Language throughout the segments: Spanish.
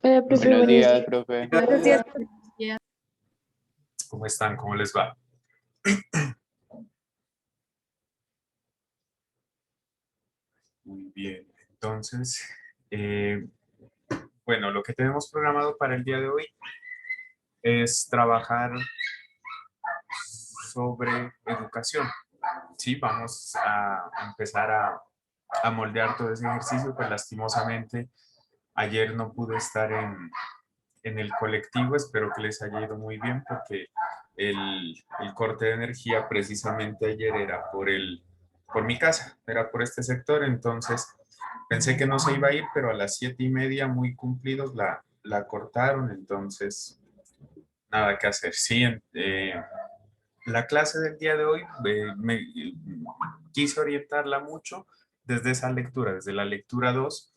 Hola, profe, Buenos buenos días, días. profe. Buenos días. ¿Cómo están? ¿Cómo les va? Muy bien. Entonces, bueno, lo que tenemos programado para el día de hoy es trabajar sobre educación. Sí, vamos a empezar a moldear todo ese ejercicio, pues lastimosamente ayer no pude estar en el colectivo, espero que les haya ido muy bien porque el corte de energía precisamente ayer era por mi casa, era por este sector, entonces pensé que no se iba a ir, pero a las 7:30 muy cumplidos la cortaron, entonces nada que hacer. Sí, la clase del día de hoy quise orientarla mucho desde esa lectura, desde la lectura 2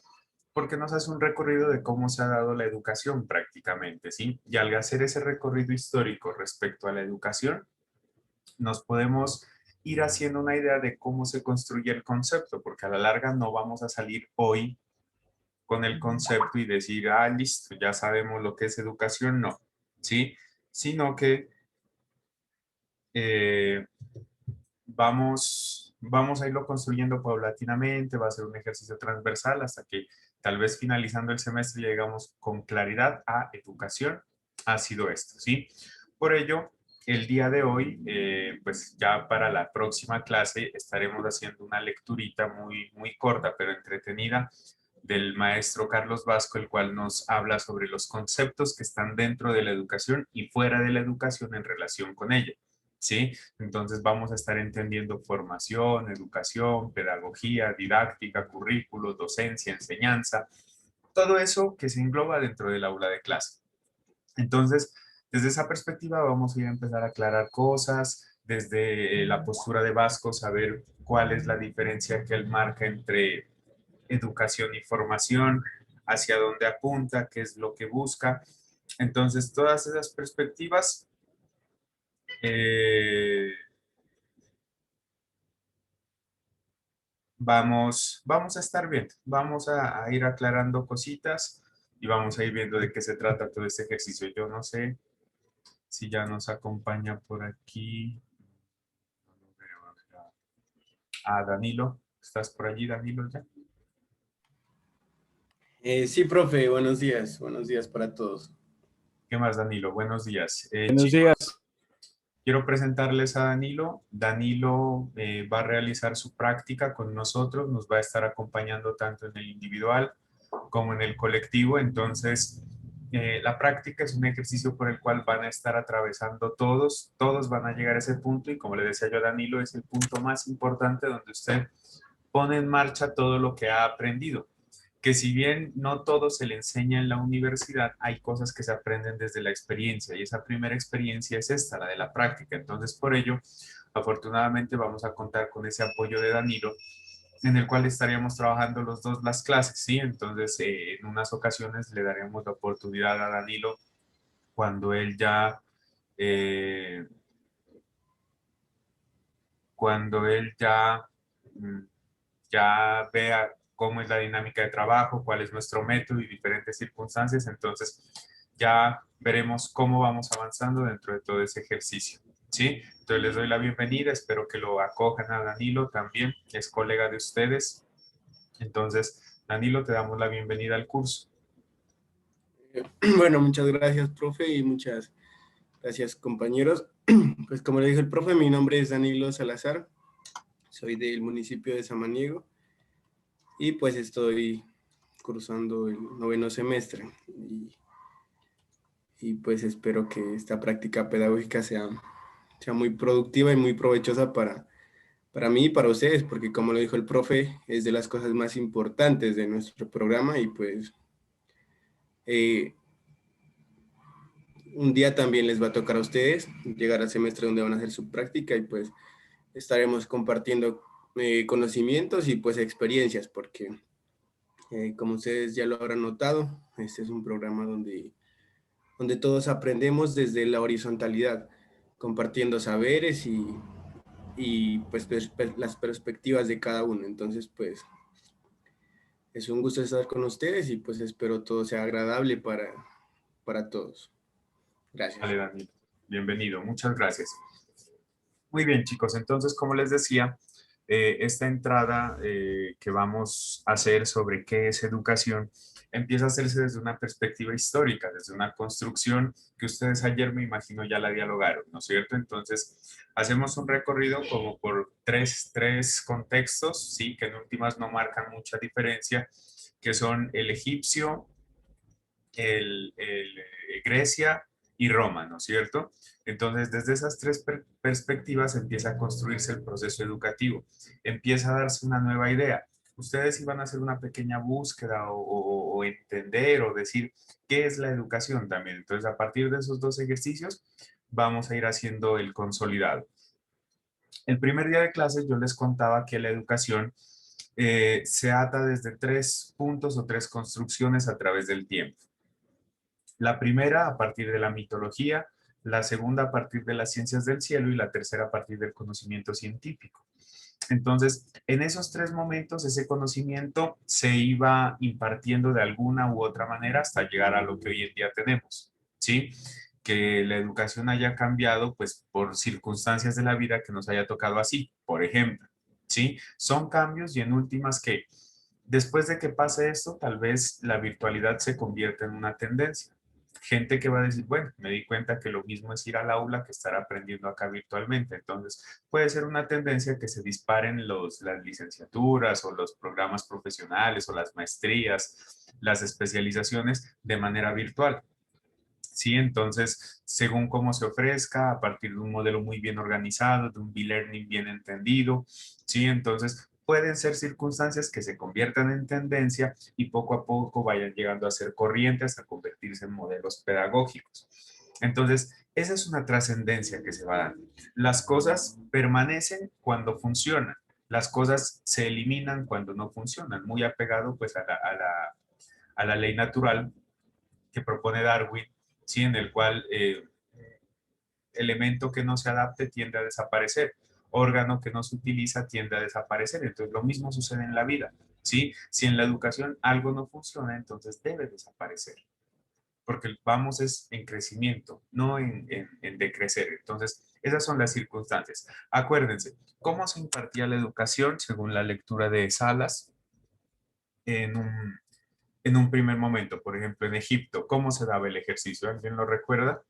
porque nos hace un recorrido de cómo se ha dado la educación prácticamente, ¿sí? Y al hacer ese recorrido histórico respecto a la educación, nos podemos ir haciendo una idea de cómo se construye el concepto, porque a la larga no vamos a salir hoy con el concepto y decir, ah, listo, ya sabemos lo que es educación, no, ¿sí? Sino que eh, vamos a irlo construyendo paulatinamente, va a ser un ejercicio transversal hasta que tal vez finalizando el semestre llegamos con claridad a educación, ha sido esto, ¿sí? Por ello, el día de hoy, pues ya para la próxima clase estaremos haciendo una lecturita muy corta, pero entretenida del maestro Carlos Vasco, el cual nos habla sobre los conceptos que están dentro de la educación y fuera de la educación en relación con ella. ¿Sí? Entonces vamos a estar entendiendo formación, educación, pedagogía, didáctica, currículos, docencia, enseñanza, todo eso que se engloba dentro del aula de clase. Entonces, desde esa perspectiva vamos a ir a empezar a aclarar cosas, desde la postura de Vasco, saber cuál es la diferencia que él marca entre educación y formación, hacia dónde apunta, qué es lo que busca. Entonces, todas esas perspectivas eh, vamos a estar viendo, vamos a ir aclarando cositas y vamos a ir viendo de qué se trata todo este ejercicio. Yo no sé si ya nos acompaña por aquí. Danilo, ¿estás por allí, Danilo, ya? Sí, profe, buenos días para todos. ¿Qué más, Danilo? Buenos días. Buenos días. Chicos, quiero presentarles a Danilo. Danilo va a realizar su práctica con nosotros, nos va a estar acompañando tanto en el individual como en el colectivo. Entonces, la práctica es un ejercicio por el cual van a estar atravesando todos van a llegar a ese punto y como le decía yo a Danilo, es el punto más importante donde usted pone en marcha todo lo que ha aprendido. Que si bien no todo se le enseña en la universidad, hay cosas que se aprenden desde la experiencia y esa primera experiencia es esta, la de la práctica. Entonces, por ello, afortunadamente vamos a contar con ese apoyo de Danilo en el cual estaríamos trabajando los dos las clases, ¿sí? Entonces, en unas ocasiones le daremos la oportunidad a Danilo cuando él ya, eh, cuando él ya, mm, ya vea cómo es la dinámica de trabajo, cuál es nuestro método y diferentes circunstancias, entonces ya veremos cómo vamos avanzando dentro de todo ese ejercicio, ¿sí? Entonces les doy la bienvenida, espero que lo acojan a Danilo también, que es colega de ustedes. Entonces, Danilo, te damos la bienvenida al curso. Bueno, muchas gracias, profe, y muchas gracias, compañeros. Pues como le dijo el profe, mi nombre es Danilo Salazar, soy del municipio de Samaniego y pues estoy cursando el 9º semestre y pues espero que esta práctica pedagógica sea muy productiva y muy provechosa para mí y para ustedes, porque como lo dijo el profe, es de las cosas más importantes de nuestro programa y pues un día también les va a tocar a ustedes llegar al semestre donde van a hacer su práctica y pues estaremos compartiendo conocimientos y pues experiencias, porque como ustedes ya lo habrán notado, este es un programa donde todos aprendemos desde la horizontalidad, compartiendo saberes y pues las perspectivas de cada uno. Entonces, pues Es un gusto estar con ustedes y pues espero todo sea agradable para todos. Vale, Gracias. Daniel. Bienvenido. Muchas gracias. Muy bien, chicos. Entonces, como les decía, esta entrada que vamos a hacer sobre qué es educación empieza a hacerse desde una perspectiva histórica, desde una construcción que ustedes ayer me imagino ya la dialogaron, ¿no es cierto? Entonces, hacemos un recorrido como por tres contextos, sí, que en últimas no marcan mucha diferencia, que son el egipcio, Grecia y Roma, ¿no es cierto? Entonces, desde esas tres perspectivas empieza a construirse el proceso educativo, empieza a darse una nueva idea. Ustedes iban a hacer una pequeña búsqueda o entender o decir qué es la educación también. Entonces, a partir de esos dos ejercicios, vamos a ir haciendo el consolidado. El primer día de clases yo les contaba que la educación se ata desde tres puntos o tres construcciones a través del tiempo. La primera a partir de la mitología, la segunda a partir de las ciencias del cielo y la tercera a partir del conocimiento científico. Entonces, en esos tres momentos, ese conocimiento se iba impartiendo de alguna u otra manera hasta llegar a lo que hoy en día tenemos, ¿sí? Que la educación haya cambiado, pues, por circunstancias de la vida que nos haya tocado así, por ejemplo, ¿sí? Son cambios y en últimas que después de que pase esto, tal vez la virtualidad se convierta en una tendencia. Gente que va a decir, bueno, me di cuenta que lo mismo es ir al aula que estar aprendiendo acá virtualmente. Entonces, puede ser una tendencia que se disparen las licenciaturas o los programas profesionales o las maestrías, las especializaciones de manera virtual. Sí, entonces, según cómo se ofrezca, a partir de un modelo muy bien organizado, de un e-learning bien entendido, sí, entonces pueden ser circunstancias que se conviertan en tendencia y poco a poco vayan llegando a ser corrientes hasta convertirse en modelos pedagógicos. Entonces, esa es una trascendencia que se va dando. Las cosas permanecen cuando funcionan, las cosas se eliminan cuando no funcionan, muy apegado pues a la ley natural que propone Darwin, ¿sí? En el cual elemento que no se adapte tiende a desaparecer, órgano que no se utiliza tiende a desaparecer. Entonces, lo mismo sucede en la vida, ¿sí? Si en la educación algo no funciona, entonces debe desaparecer, porque vamos es en crecimiento, no en decrecer. Entonces, esas son las circunstancias. Acuérdense, ¿cómo se impartía la educación según la lectura de Salas en en un primer momento? Por ejemplo, en Egipto, ¿cómo se daba el ejercicio? ¿Alguien lo recuerda?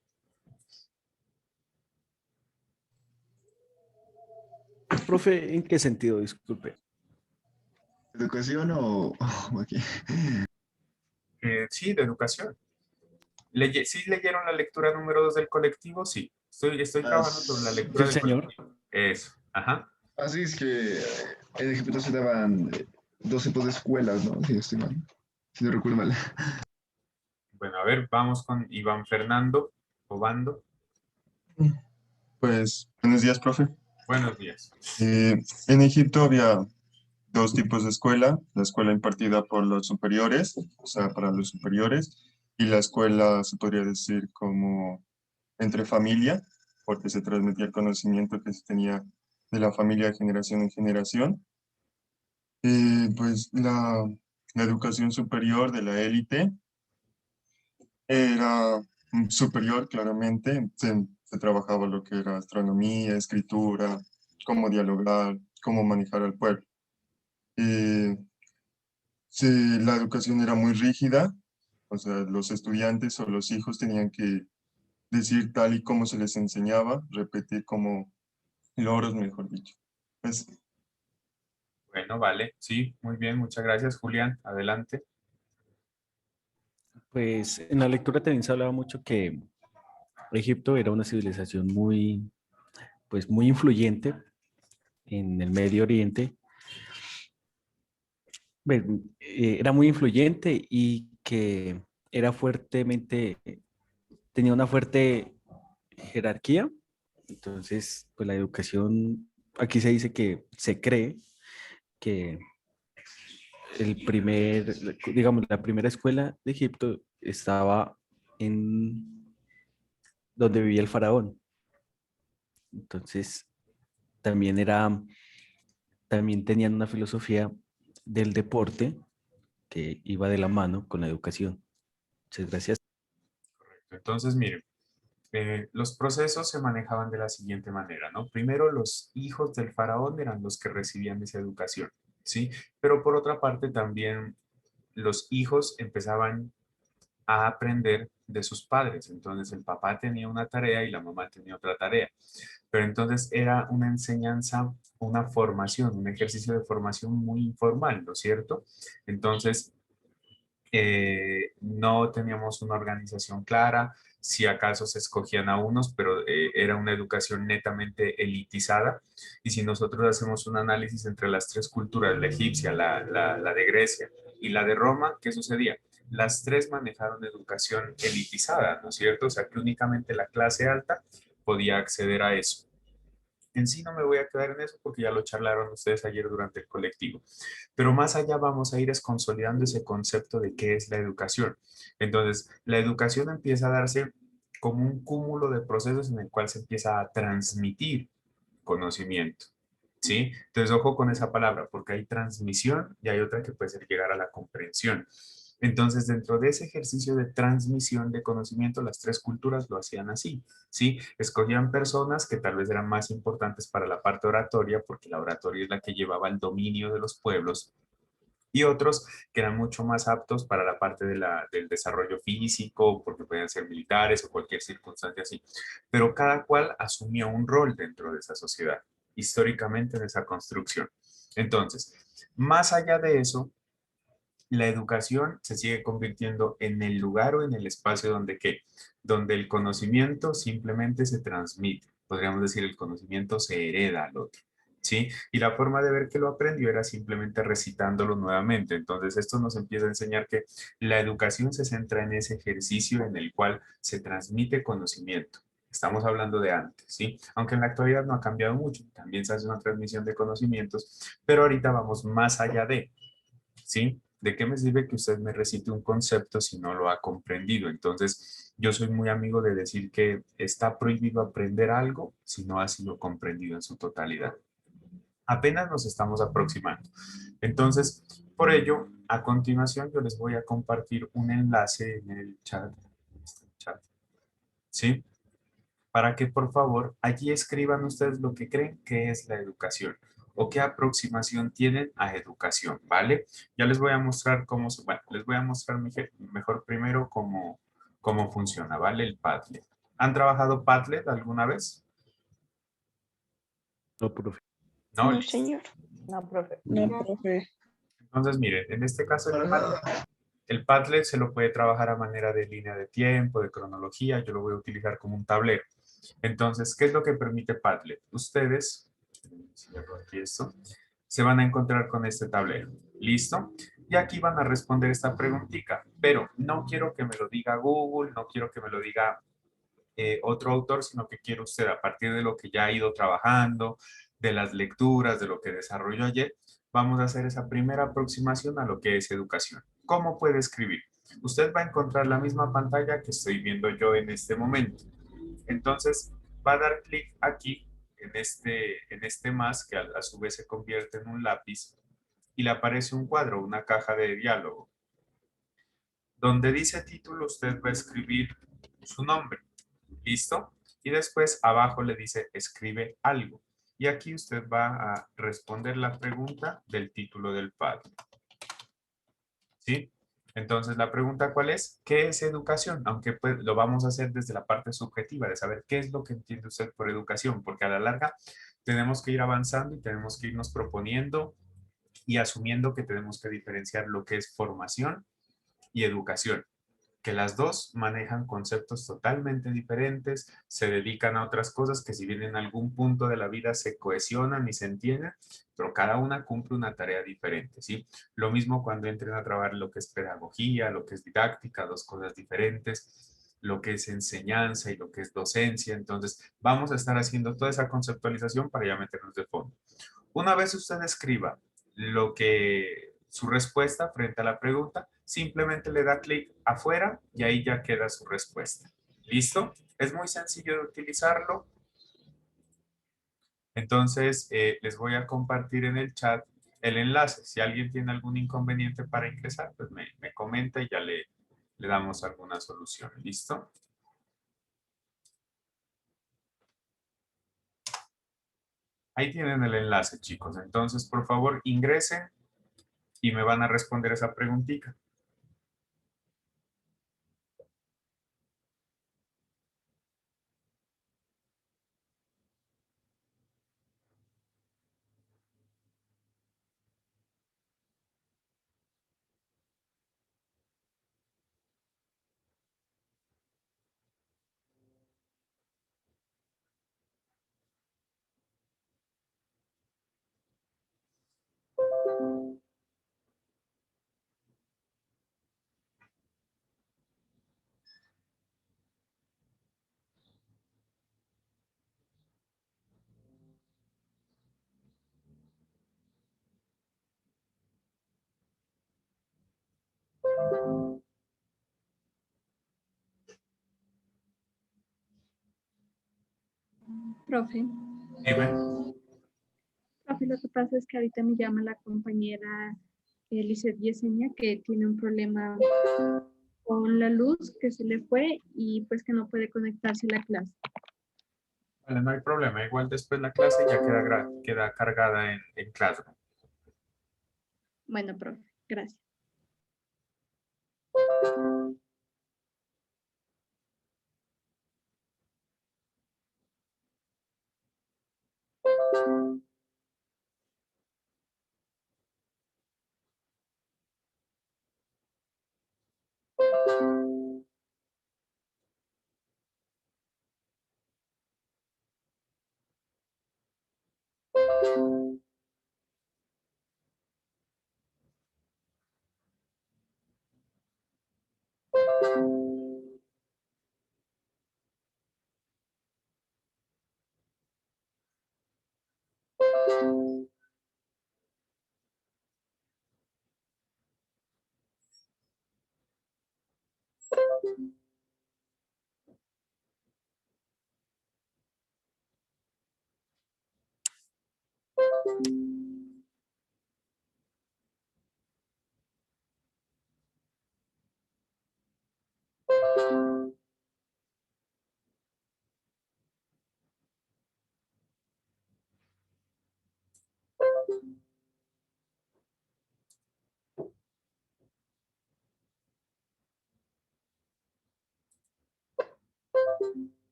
Profe, ¿en qué sentido? Disculpe. ¿Educación o aquí? Sí, de educación. ¿Sí leyeron la lectura número 2 del colectivo? Sí. Estoy trabajando sobre la lectura Sí, del señor. colectivo. Eso. Ajá. Así es que en Egipto se daban dos tipos de escuelas, ¿no? Si no estoy mal. Si no recuerdo mal. Bueno, a ver, vamos con Iván Fernando Obando. Pues, buenos días, profe. Buenos días. En Egipto había dos tipos de escuela, la escuela impartida por los superiores, o sea, para los superiores, y la escuela, se podría decir, como entre familia, porque se transmitía el conocimiento que se tenía de la familia de generación en generación. Pues la educación superior de la élite era superior, claramente. Se trabajaba lo que era astronomía, escritura, cómo dialogar, cómo manejar al pueblo. Eh, la educación era muy rígida, o sea, los estudiantes o los hijos tenían que decir tal y como se les enseñaba, repetir como loros, mejor dicho. Pues, Bueno, vale. Sí, muy bien. Muchas gracias, Julián. Adelante. Pues en la lectura también se hablaba mucho que Egipto era una civilización muy, pues muy influyente en el Medio Oriente. Pues, era muy influyente y que era fuertemente, tenía una fuerte jerarquía. Entonces, pues la educación, aquí se dice que se cree que digamos, la primera escuela de Egipto estaba en donde vivía el faraón. Entonces, también tenían una filosofía del deporte que iba de la mano con la educación. Muchas gracias. Entonces, miren, los procesos se manejaban de la siguiente manera, ¿no? Primero, los hijos del faraón eran los que recibían esa educación, ¿sí? Pero por otra parte, también los hijos empezaban a aprender de sus padres. Entonces, el papá tenía una tarea y la mamá tenía otra tarea. Pero entonces era una enseñanza, una formación, un ejercicio de formación muy informal, ¿no es cierto? Entonces, no teníamos una organización clara, si acaso se escogían a unos, pero era una educación netamente elitizada. Y si nosotros hacemos un análisis entre las tres culturas, la egipcia, la de Grecia y la de Roma, ¿qué sucedía? Las tres manejaron educación elitizada, ¿no es cierto? O sea, que únicamente la clase alta podía acceder a eso. En sí no me voy a quedar en eso porque ya lo charlaron ustedes ayer durante el colectivo. Pero más allá vamos a ir es consolidando ese concepto de qué es la educación. Entonces, la educación empieza a darse como un cúmulo de procesos en el cual se empieza a transmitir conocimiento. ¿Sí? Entonces, ojo con esa palabra, porque hay transmisión y hay otra que puede ser llegar a la comprensión. Entonces, dentro de ese ejercicio de transmisión de conocimiento, las tres culturas lo hacían así, ¿sí? Escogían personas que tal vez eran más importantes para la parte oratoria, porque la oratoria es la que llevaba el dominio de los pueblos, y otros que eran mucho más aptos para la parte del desarrollo físico, porque podían ser militares o cualquier circunstancia así. Pero cada cual asumía un rol dentro de esa sociedad, históricamente en esa construcción. Entonces, más allá de eso, la educación se sigue convirtiendo en el lugar o en el espacio donde, ¿qué? Donde el conocimiento simplemente se transmite. Podríamos decir, el conocimiento se hereda al otro. ¿Sí? Y la forma de ver que lo aprendió era simplemente recitándolo nuevamente. Entonces, esto nos empieza a enseñar que la educación se centra en ese ejercicio en el cual se transmite conocimiento. Estamos hablando de antes, ¿sí? Aunque en la actualidad no ha cambiado mucho, también se hace una transmisión de conocimientos, pero ahorita vamos más allá de, ¿sí? ¿De qué me sirve que usted me recite un concepto si no lo ha comprendido? Entonces, yo soy muy amigo de decir que está prohibido aprender algo si no ha sido comprendido en su totalidad. Apenas nos estamos aproximando. Entonces, por ello, a continuación yo les voy a compartir un enlace en el chat, ¿sí? Para que por favor allí escriban ustedes lo que creen que es la educación o qué aproximación tienen a educación, ¿vale? Ya les voy a mostrar cómo, bueno, les voy a mostrar mejor primero cómo funciona, ¿vale? El Padlet. ¿Han trabajado Padlet alguna vez? No, profe. No, No, listo. señor. No, profe. No, profe. Entonces, miren, en este caso el Padlet se lo puede trabajar a manera de línea de tiempo, de cronología, yo lo voy a utilizar como un tablero. Entonces, ¿qué es lo que permite Padlet? Ustedes, cierro aquí esto, se van a encontrar con este tablero. ¿Listo? Y aquí van a responder esta preguntita, pero no quiero que me lo diga Google, no quiero que me lo diga otro autor, sino que quiero usted, a partir de lo que ya ha ido trabajando, de las lecturas, de lo que desarrolló ayer, vamos a hacer esa primera aproximación a lo que es educación. ¿Cómo puede escribir? Usted va a encontrar la misma pantalla que estoy viendo yo en este momento. Entonces, va a dar clic aquí en este más, que a su vez se convierte en un lápiz, y le aparece un cuadro, una caja de diálogo. Donde dice título, usted va a escribir su nombre. ¿Listo? Y después abajo le dice escribe algo. Y aquí usted va a responder la pregunta del título del Padlet. ¿Sí? Entonces, la pregunta ¿cuál es? ¿Qué es educación? Aunque pues, lo vamos a hacer desde la parte subjetiva, de saber qué es lo que entiende usted por educación, porque a la larga tenemos que ir avanzando y tenemos que irnos proponiendo y asumiendo que tenemos que diferenciar lo que es formación y educación, que las dos manejan conceptos totalmente diferentes, se dedican a otras cosas que si bien en algún punto de la vida se cohesionan y se entienden, pero cada una cumple una tarea diferente, ¿sí? Lo mismo cuando entren a trabajar lo que es pedagogía, lo que es didáctica, dos cosas diferentes, lo que es enseñanza y lo que es docencia. Entonces, vamos a estar haciendo toda esa conceptualización para ya meternos de fondo. Una vez usted escriba su respuesta frente a la pregunta, simplemente le da clic afuera y ahí ya queda su respuesta. ¿Listo? Es muy sencillo de utilizarlo. Entonces, les voy a compartir en el chat el enlace. Si alguien tiene algún inconveniente para ingresar, pues me comenta y ya le damos alguna solución. ¿Listo? Ahí tienen el enlace, chicos. Entonces, por favor, ingresen y me van a responder esa preguntita. Profe, Dime. profe, lo que pasa es que ahorita me llama la compañera Lizeth Yesenia que tiene un problema con la luz que se le fue y pues que no puede conectarse a la clase. Vale, no hay problema. Igual después la clase ya queda cargada en Classroom. Bueno, profe, gracias.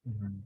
Ujú.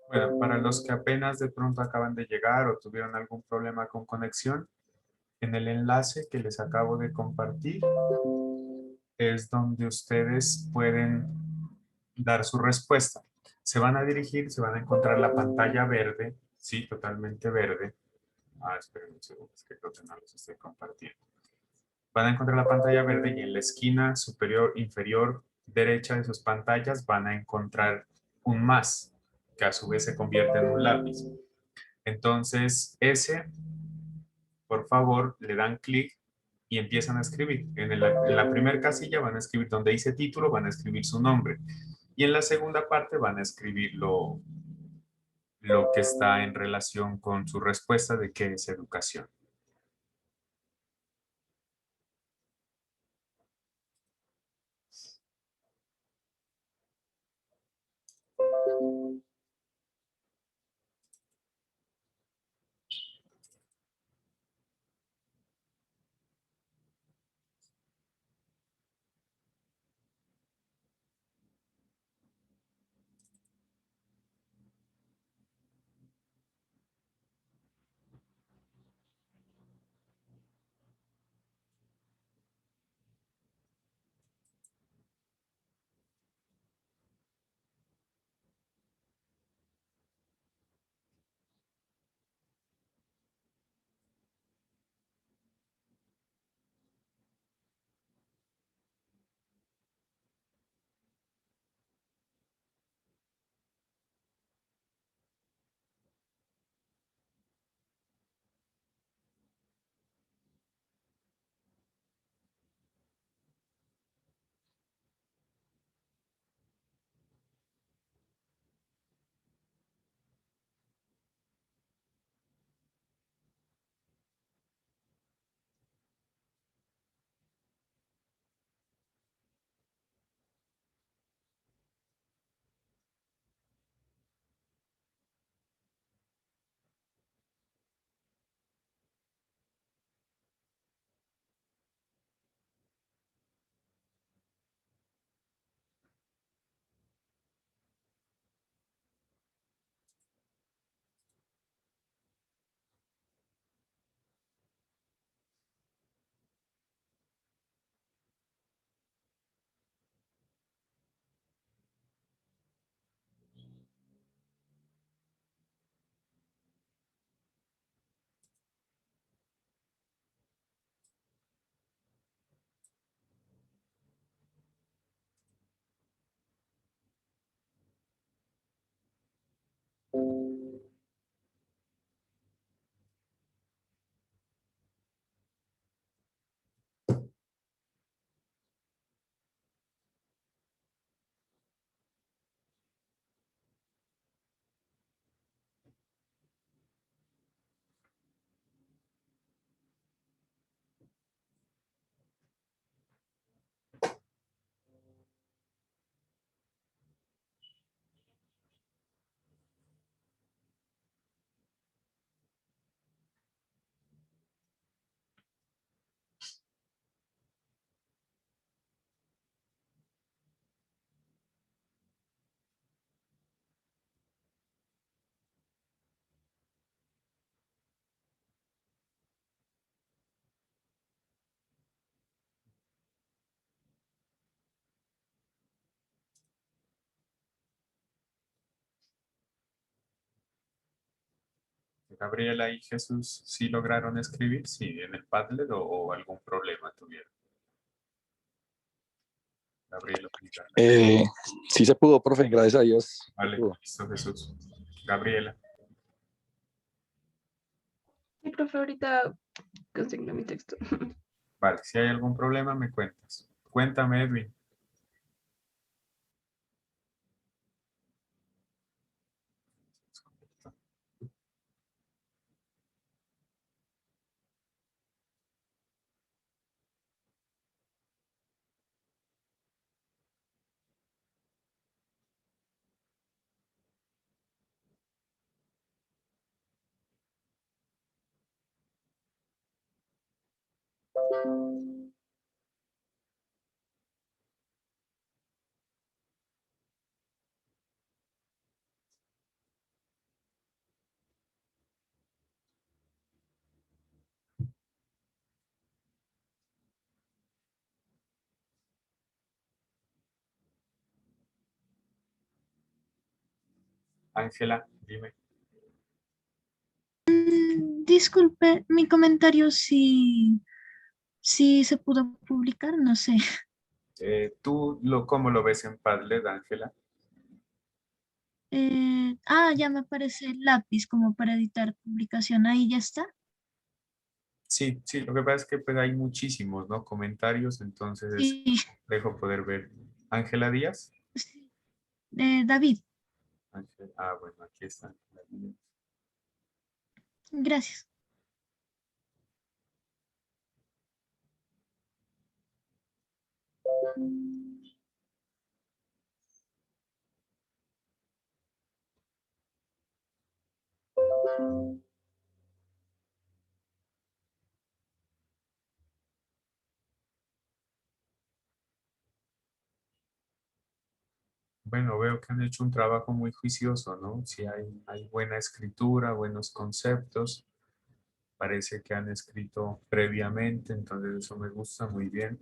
Bueno, para los que apenas de pronto acaban de llegar o tuvieron algún problema con conexión, en el enlace que les acabo de compartir es donde ustedes pueden dar su respuesta. Se van a dirigir, se van a encontrar la pantalla verde, sí, totalmente verde. Esperen un segundo, es que creo que no los estoy compartiendo. Van a encontrar la pantalla verde y en la esquina superior, inferior, derecha de sus pantallas van a encontrar un más, que a su vez se convierte en un lápiz. Entonces, por favor, le dan clic y empiezan a escribir. En la primera casilla van a escribir donde dice título, van a escribir su nombre. Y en la segunda parte van a escribir lo que está en relación con su respuesta de qué es educación. Gabriela y Jesús, ¿sí lograron escribir? Sí, en el Padlet o algún problema tuvieron. Gabriela, explica. Eh, sí se pudo, profe, gracias a Dios. Se Vale, pudo. listo, Jesús. Gabriela. Sí, profe, ahorita consigno mi texto. Vale, si hay algún problema, me cuentas. Cuéntame, Edwin. Ángela, dime. Disculpe, mi comentario si se pudo publicar, no sé. ¿Cómo lo ves en Padlet, Ángela? Ya me aparece el lápiz como para editar publicación. Ahí ya está. Sí, sí, lo que pasa es que pues, hay muchísimos, ¿no? Comentarios, entonces es Sí, complejo poder ver. Ángela Díaz. sí. David, Bueno, aquí está. gracias. Bueno, veo que han hecho un trabajo muy juicioso, ¿no? Si hay buena escritura, buenos conceptos, parece que han escrito previamente, entonces eso me gusta muy bien.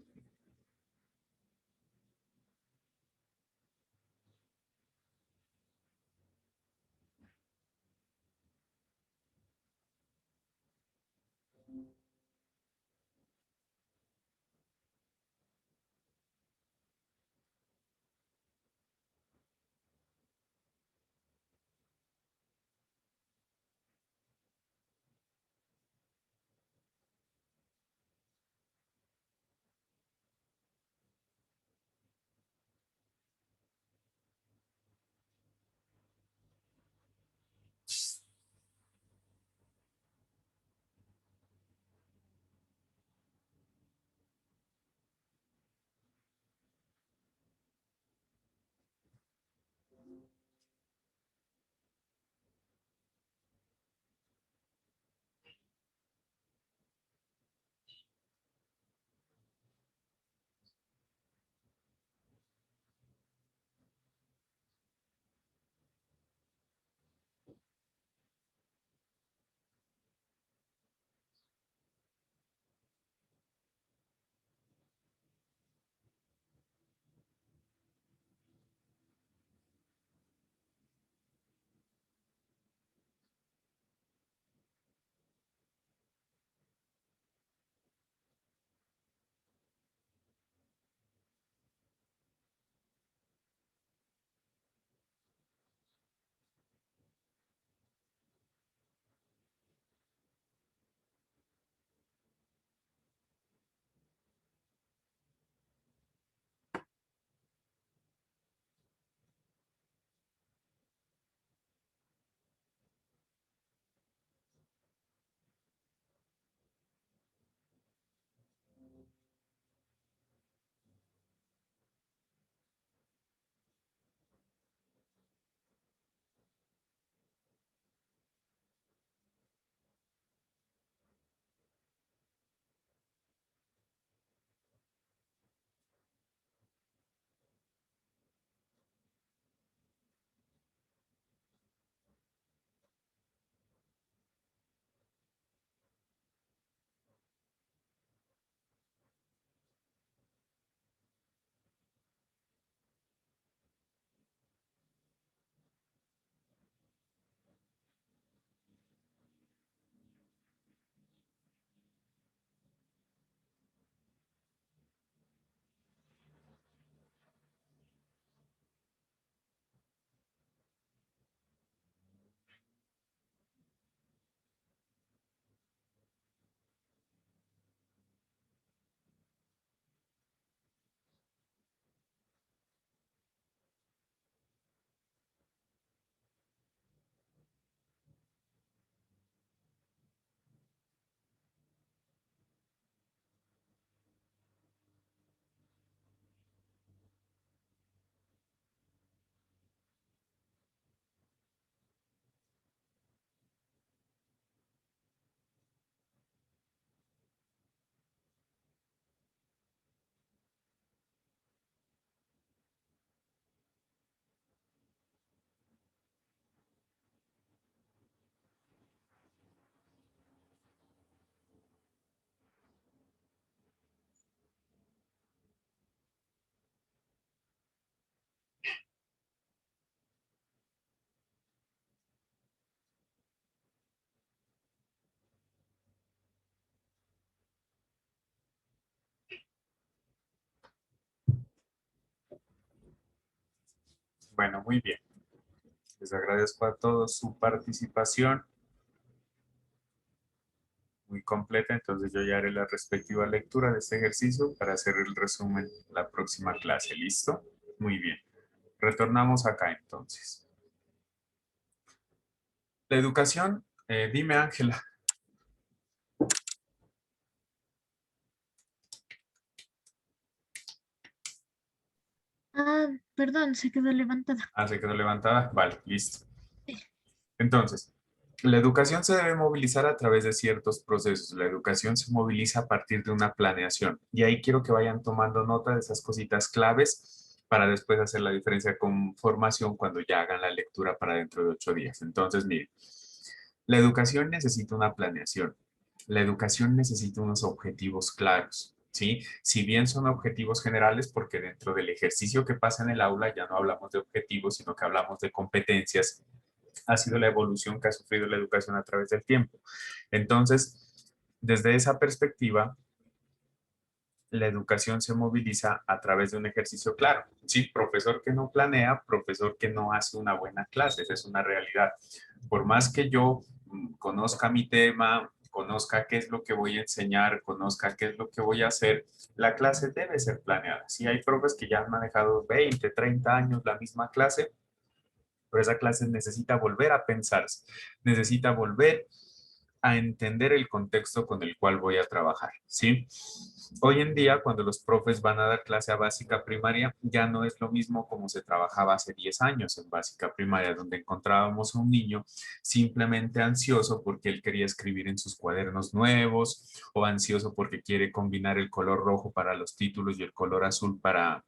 Bueno, muy bien. Les agradezco a todos su participación. Muy completa, entonces yo ya haré la respectiva lectura de este ejercicio para hacer el resumen la próxima clase. ¿Listo? Muy bien. Retornamos acá entonces. La educación, dime Ángela. Ah, perdón, se quedó levantada. Ah, se quedó levantada. Vale, listo. Sí. Entonces, la educación se debe movilizar a través de ciertos procesos. La educación se moviliza a partir de una planeación. Y ahí quiero que vayan tomando nota de esas cositas claves para después hacer la diferencia con formación cuando ya hagan la lectura para dentro de 8 días. Entonces, miren, la educación necesita una planeación. La educación necesita unos objetivos claros. ¿Sí? Si bien son objetivos generales, porque dentro del ejercicio que pasa en el aula ya no hablamos de objetivos, sino que hablamos de competencias, ha sido la evolución que ha sufrido la educación a través del tiempo. Entonces, desde esa perspectiva, la educación se moviliza a través de un ejercicio claro. Sí, profesor que no planea, profesor que no hace una buena clase, esa es una realidad. Por más que yo conozca mi tema, conozca qué es lo que voy a enseñar, conozca qué es lo que voy a hacer, la clase debe ser planeada. Sí, hay profes que ya han manejado 20, 30 años la misma clase, pero esa clase necesita volver a pensarse, necesita volver a entender el contexto con el cual voy a trabajar, ¿sí? Hoy en día, cuando los profes van a dar clase a básica primaria, ya no es lo mismo como se trabajaba hace 10 años en básica primaria, donde encontrábamos a un niño simplemente ansioso porque él quería escribir en sus cuadernos nuevos o ansioso porque quiere combinar el color rojo para los títulos y el color azul para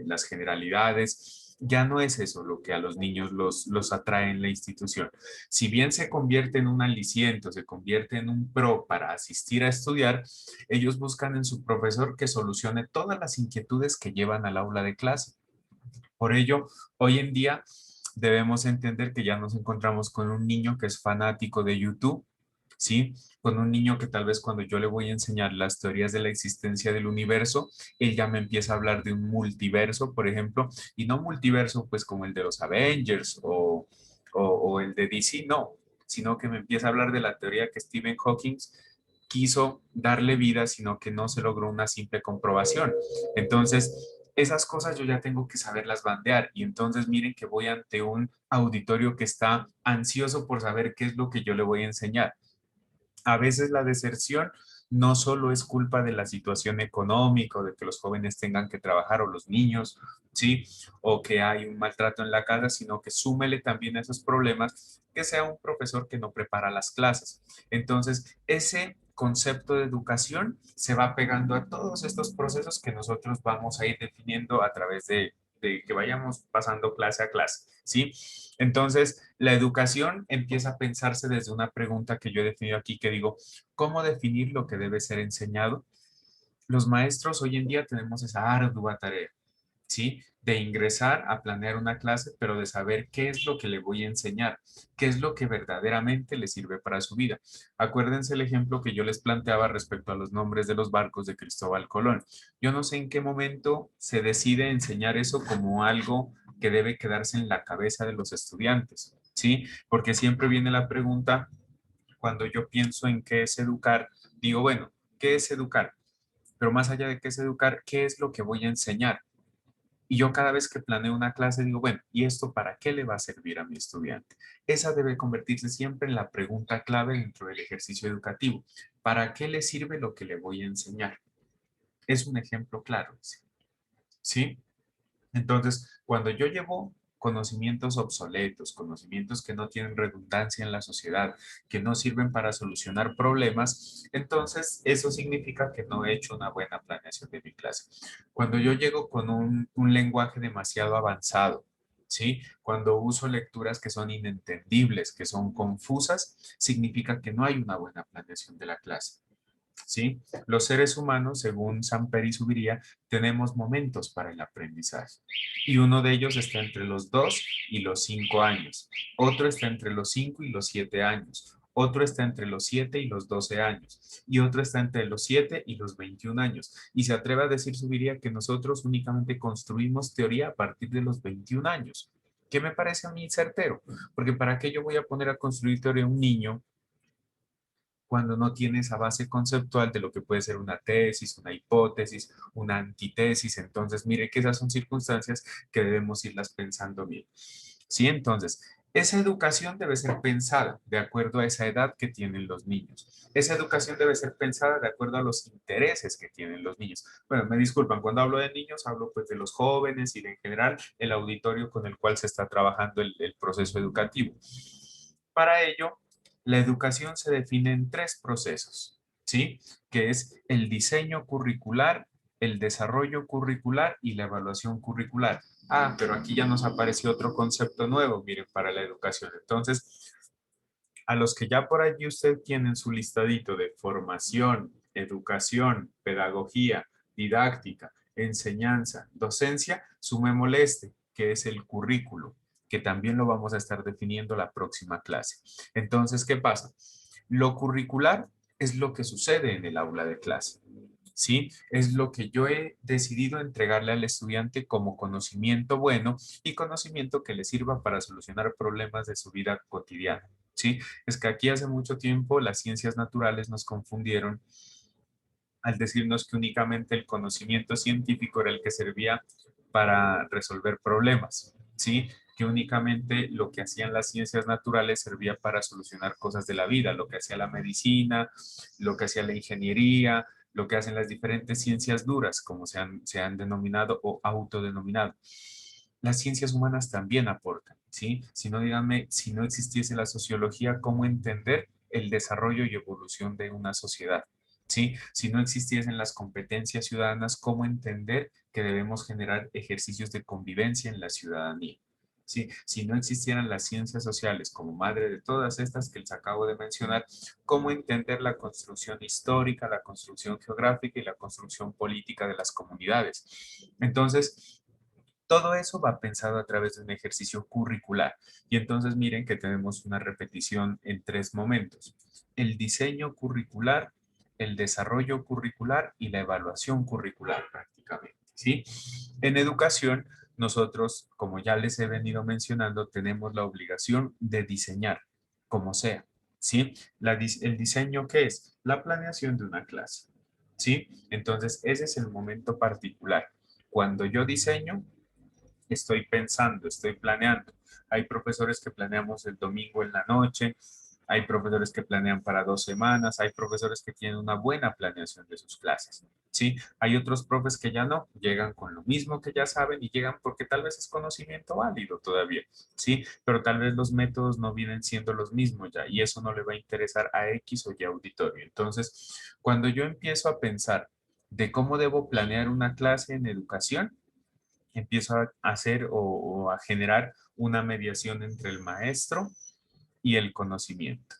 las generalidades. Ya no es eso lo que a los niños los atrae en la institución. Si bien se convierte en un aliciente, se convierte en un pro para asistir a estudiar, ellos buscan en su profesor que solucione todas las inquietudes que llevan al aula de clase. Por ello, hoy en día debemos entender que ya nos encontramos con un niño que es fanático de YouTube, ¿sí? Con un niño que tal vez cuando yo le voy a enseñar las teorías de la existencia del universo, él ya me empieza a hablar de un multiverso, por ejemplo, y no multiverso pues como el de los Avengers o el de DC, no, sino que me empieza a hablar de la teoría que Stephen Hawking quiso darle vida, sino que no se logró una simple comprobación. Entonces, esas cosas yo ya tengo que saberlas bandear y entonces miren que voy ante un auditorio que está ansioso por saber qué es lo que yo le voy a enseñar. A veces la deserción no solo es culpa de la situación económica, de que los jóvenes tengan que trabajar o los niños, ¿sí? O que hay un maltrato en la casa, sino que súmele también a esos problemas que sea un profesor que no prepara las clases. Entonces, ese concepto de educación se va pegando a todos estos procesos que nosotros vamos a ir definiendo a través de que vayamos pasando clase a clase, ¿sí? Entonces, la educación empieza a pensarse desde una pregunta que yo he definido aquí, que digo, ¿cómo definir lo que debe ser enseñado? Los maestros hoy en día tenemos esa ardua tarea, ¿sí? De ingresar a planear una clase, pero de saber qué es lo que le voy a enseñar, qué es lo que verdaderamente le sirve para su vida. Acuérdense el ejemplo que yo les planteaba respecto a los nombres de los barcos de Cristóbal Colón. Yo no sé en qué momento se decide enseñar eso como algo que debe quedarse en la cabeza de los estudiantes, ¿sí? Porque siempre viene la pregunta, cuando yo pienso en qué es educar, digo, bueno, ¿qué es educar? Pero más allá de qué es educar, ¿qué es lo que voy a enseñar? Y yo cada vez que planeo una clase digo, bueno, ¿y esto para qué le va a servir a mi estudiante? Esa debe convertirse siempre en la pregunta clave dentro del ejercicio educativo. ¿Para qué le sirve lo que le voy a enseñar? Es un ejemplo claro, ¿sí? Entonces, cuando yo llevo conocimientos obsoletos, conocimientos que no tienen redundancia en la sociedad, que no sirven para solucionar problemas, entonces eso significa que no he hecho una buena planeación de mi clase. Cuando yo llego con un lenguaje demasiado avanzado, ¿sí? Cuando uso lecturas que son inentendibles, que son confusas, significa que no hay una buena planeación de la clase. ¿Sí? Los seres humanos, según Samper y Subiría, tenemos momentos para el aprendizaje. Y uno de ellos está entre los 2 y los 5 años. Otro está entre los 5 y los 7 años. otro está entre los 7 y los 12 años, y otro está entre los 7 y los 21 años. Y se atreve a decir, subiría, que nosotros únicamente construimos teoría a partir de los 21 años. ¿Qué me parece a mí certero? Porque ¿para qué yo voy a poner a construir teoría a un niño cuando no tiene esa base conceptual de lo que puede ser una tesis, una hipótesis, una antitesis? Entonces, mire que esas son circunstancias que debemos irlas pensando bien. ¿Sí? Entonces, esa educación debe ser pensada de acuerdo a esa edad que tienen los niños. Esa educación debe ser pensada de acuerdo a los intereses que tienen los niños. Bueno, me disculpan, cuando hablo de niños, hablo pues de los jóvenes y de en general el auditorio con el cual se está trabajando el proceso educativo. Para ello, la educación se define en tres procesos, ¿sí? Que es el diseño curricular, el desarrollo curricular y la evaluación curricular. Ah, pero aquí ya nos apareció otro concepto nuevo, miren, para la educación. Entonces, a los que ya por allí usted tienen su listadito de formación, educación, pedagogía, didáctica, enseñanza, docencia, sumémosle este, que es el currículo, que también lo vamos a estar definiendo la próxima clase. Entonces, ¿qué pasa? Lo curricular es lo que sucede en el aula de clase. ¿Sí? Es lo que yo he decidido entregarle al estudiante como conocimiento bueno y conocimiento que le sirva para solucionar problemas de su vida cotidiana. ¿Sí? Es que aquí hace mucho tiempo las ciencias naturales nos confundieron al decirnos que únicamente el conocimiento científico era el que servía para resolver problemas, ¿sí? Que únicamente lo que hacían las ciencias naturales servía para solucionar cosas de la vida, lo que hacía la medicina, lo que hacía la ingeniería, lo que hacen las diferentes ciencias duras, como se han denominado o autodenominado. Las ciencias humanas también aportan, ¿sí? Si no, díganme, si no existiese la sociología, ¿cómo entender el desarrollo y evolución de una sociedad? ¿Sí? Si no existiesen las competencias ciudadanas, ¿cómo entender que debemos generar ejercicios de convivencia en la ciudadanía? ¿Sí? Si no existieran las ciencias sociales como madre de todas estas que les acabo de mencionar, ¿cómo entender la construcción histórica, la construcción geográfica y la construcción política de las comunidades? Entonces, todo eso va pensado a través de un ejercicio curricular. Y entonces miren que tenemos una repetición en tres momentos: el diseño curricular, el desarrollo curricular y la evaluación curricular prácticamente, ¿sí? En educación, nosotros, como ya les he venido mencionando, tenemos la obligación de diseñar, como sea, ¿sí? El diseño, ¿qué es? La planeación de una clase, ¿sí? Entonces, ese es el momento particular. Cuando yo diseño, estoy pensando, estoy planeando. Hay profesores que planeamos el domingo en la noche, hay profesores que planean para 2 semanas, hay profesores que tienen una buena planeación de sus clases, ¿sí? Hay otros profes que ya no, llegan con lo mismo que ya saben y llegan porque tal vez es conocimiento válido todavía, ¿sí? Pero tal vez los métodos no vienen siendo los mismos ya y eso no le va a interesar a X o Y auditorio. Entonces, cuando yo empiezo a pensar de cómo debo planear una clase en educación, empiezo a hacer o a generar una mediación entre el maestro y el conocimiento.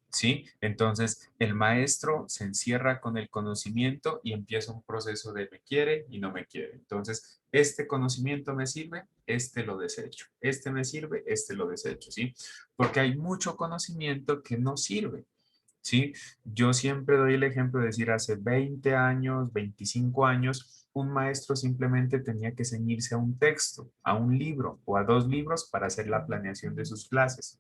¿Sí? Entonces, el maestro se encierra con el conocimiento y empieza un proceso de me quiere y no me quiere. Entonces, este conocimiento me sirve, este lo desecho. Este me sirve, este lo desecho, ¿sí? Porque hay mucho conocimiento que no sirve. ¿Sí? Yo siempre doy el ejemplo de decir, hace 20 años, 25 años, un maestro simplemente tenía que ceñirse a un texto, a un libro o a 2 libros para hacer la planeación de sus clases.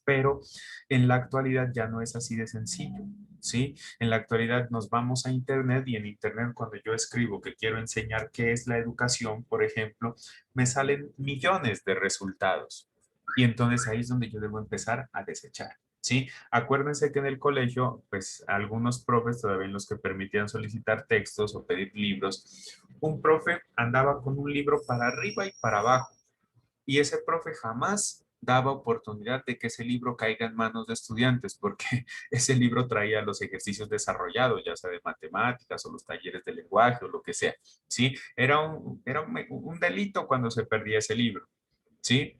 Pero en la actualidad ya no es así de sencillo, ¿sí? En la actualidad nos vamos a Internet y en Internet cuando yo escribo que quiero enseñar qué es la educación, por ejemplo, me salen millones de resultados. Y entonces ahí es donde yo debo empezar a desechar. ¿Sí? Acuérdense que en el colegio, pues algunos profes, todavía en los que permitían solicitar textos o pedir libros, un profe andaba con un libro para arriba y para abajo y ese profe jamás daba oportunidad de que ese libro caiga en manos de estudiantes, porque ese libro traía los ejercicios desarrollados, ya sea de matemáticas o los talleres de lenguaje o lo que sea, ¿sí? Era un delito cuando se perdía ese libro, ¿sí?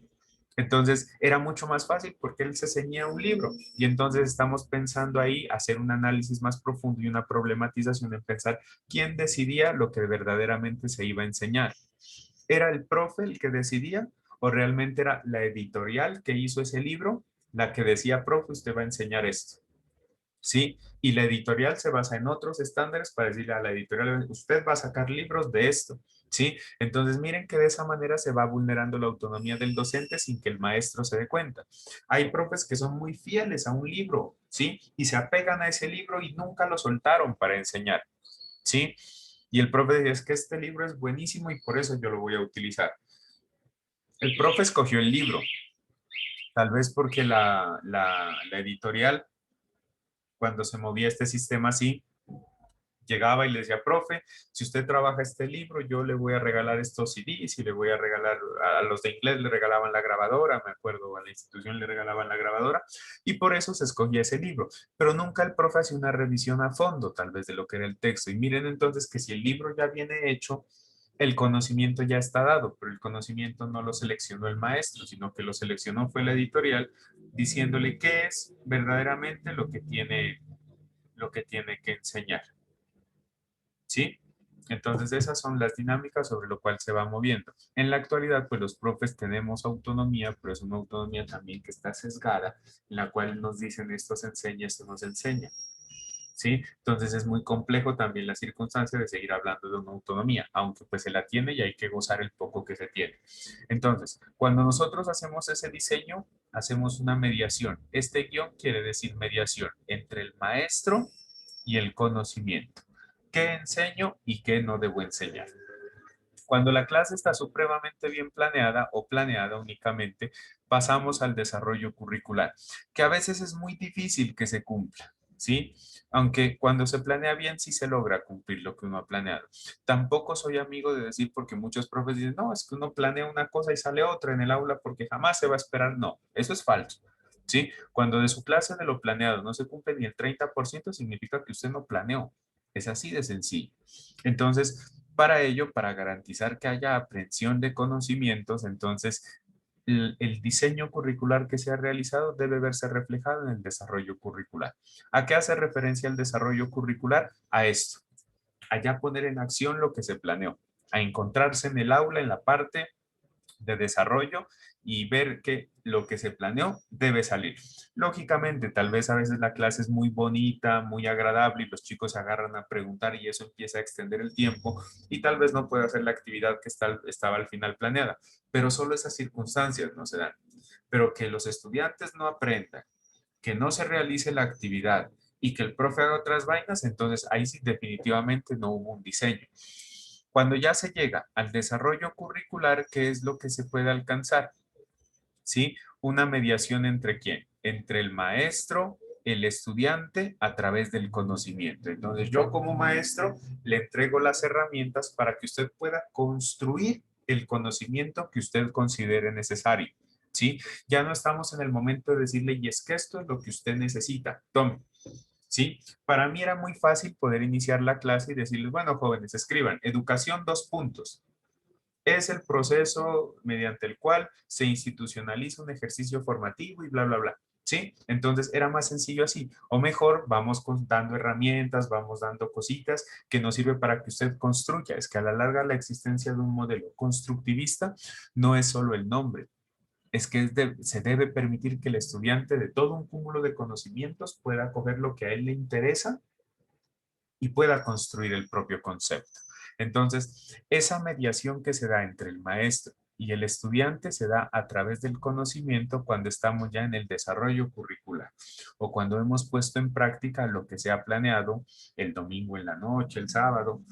Entonces era mucho más fácil porque él se ceñía a un libro y entonces estamos pensando ahí hacer un análisis más profundo y una problematización en pensar quién decidía lo que verdaderamente se iba a enseñar. ¿Era el profe el que decidía o realmente era la editorial que hizo ese libro la que decía, profe, usted va a enseñar esto. ¿Sí? Y la editorial se basa en otros estándares para decirle a la editorial, usted va a sacar libros de esto, ¿sí? Entonces miren que de esa manera se va vulnerando la autonomía del docente sin que el maestro se dé cuenta. Hay profes que son muy fieles a un libro, ¿sí? Y se apegan a ese libro y nunca lo soltaron para enseñar, ¿sí? Y el profe dice, es que este libro es buenísimo y por eso yo lo voy a utilizar. El profe escogió el libro, tal vez porque la editorial, cuando se movía este sistema así, llegaba y le decía, profe, si usted trabaja este libro, yo le voy a regalar estos CDs y le voy a regalar, a los de inglés le regalaban la grabadora, me acuerdo, a la institución le regalaban la grabadora, y por eso se escogía ese libro. Pero nunca el profe hacía una revisión a fondo, tal vez, de lo que era el texto. Y miren entonces que si el libro ya viene hecho, el conocimiento ya está dado, pero el conocimiento no lo seleccionó el maestro, sino que lo seleccionó fue la editorial, diciéndole qué es verdaderamente lo que tiene que enseñar. ¿Sí? Entonces esas son las dinámicas sobre lo cual se va moviendo. En la actualidad, pues los profes tenemos autonomía, pero es una autonomía también que está sesgada, en la cual nos dicen esto se enseña, esto no se enseña. ¿Sí? Entonces es muy complejo también la circunstancia de seguir hablando de una autonomía, aunque pues se la tiene y hay que gozar el poco que se tiene. Entonces, cuando nosotros hacemos ese diseño, hacemos una mediación. Este guión quiere decir mediación entre el maestro y el conocimiento. ¿Qué enseño y qué no debo enseñar? Cuando la clase está supremamente bien planeada o planeada únicamente, pasamos al desarrollo curricular, que a veces es muy difícil que se cumpla, ¿sí? Aunque cuando se planea bien sí se logra cumplir lo que uno ha planeado. Tampoco soy amigo de decir, porque muchos profes dicen, no, es que uno planea una cosa y sale otra en el aula porque jamás se va a esperar. No, eso es falso. ¿Sí? Cuando de su clase de lo planeado no se cumple ni el 30%, significa que usted no planeó. Es así de sencillo. Entonces, para ello, para garantizar que haya aprehensión de conocimientos, entonces el diseño curricular que se ha realizado debe verse reflejado en el desarrollo curricular. ¿A qué hace referencia el desarrollo curricular? A esto, a ya poner en acción lo que se planeó, a encontrarse en el aula en la parte de desarrollo y ver que lo que se planeó debe salir. Lógicamente, tal vez a veces la clase es muy bonita, muy agradable y los chicos se agarran a preguntar y eso empieza a extender el tiempo y tal vez no pueda hacer la actividad que estaba al final planeada, pero solo esas circunstancias no se dan. Pero que los estudiantes no aprendan, que no se realice la actividad y que el profe haga otras vainas, entonces ahí sí definitivamente no hubo un diseño. Cuando ya se llega al desarrollo curricular, ¿qué es lo que se puede alcanzar? ¿Sí? Una mediación entre quién? Entre el maestro, el estudiante, a través del conocimiento. Entonces, yo como maestro le entrego las herramientas para que usted pueda construir el conocimiento que usted considere necesario. ¿Sí? Ya no estamos en el momento de decirle, y es que esto es lo que usted necesita. Tome. ¿Sí? Para mí era muy fácil poder iniciar la clase y decirles, bueno, jóvenes, escriban, educación, 2 puntos. Es el proceso mediante el cual se institucionaliza un ejercicio formativo y bla, bla, bla. ¿Sí? Entonces era más sencillo así. O mejor, vamos dando herramientas, vamos dando cositas que nos sirve para que usted construya. Es que a la larga la existencia de un modelo constructivista no es solo el nombre, es que se debe permitir que el estudiante de todo un cúmulo de conocimientos pueda coger lo que a él le interesa y pueda construir el propio concepto. Entonces, esa mediación que se da entre el maestro y el estudiante se da a través del conocimiento cuando estamos ya en el desarrollo curricular o cuando hemos puesto en práctica lo que se ha planeado el domingo en la noche, el sábado.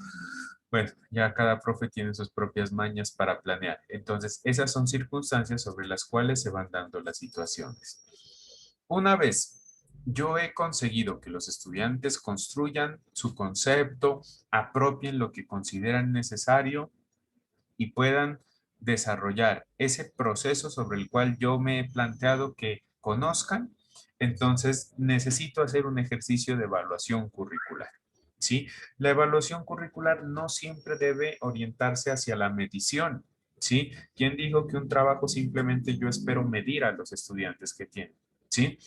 Bueno, ya cada profe tiene sus propias mañas para planear. Entonces, esas son circunstancias sobre las cuales se van dando las situaciones. Una vez yo he conseguido que los estudiantes construyan su concepto, apropien lo que consideran necesario y puedan desarrollar ese proceso sobre el cual yo me he planteado que conozcan, entonces necesito hacer un ejercicio de evaluación curricular. ¿Sí? La evaluación curricular no siempre debe orientarse hacia la medición. ¿Sí? ¿Quién dijo que un trabajo simplemente yo espero medir a los estudiantes que tienen? ¿Sí?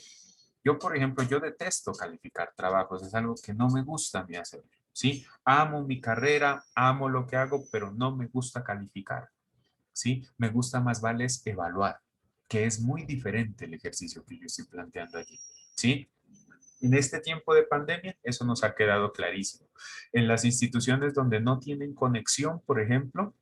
Yo, por ejemplo, yo detesto calificar trabajos, es algo que no me gusta a mí hacer. ¿Sí? Amo mi carrera, amo lo que hago, pero no me gusta calificar. ¿Sí? Me gusta más vale es evaluar. que es muy diferente el ejercicio que yo estoy planteando allí, ¿sí? En este tiempo de pandemia, eso nos ha quedado clarísimo. En las instituciones donde no tienen conexión, por ejemplo,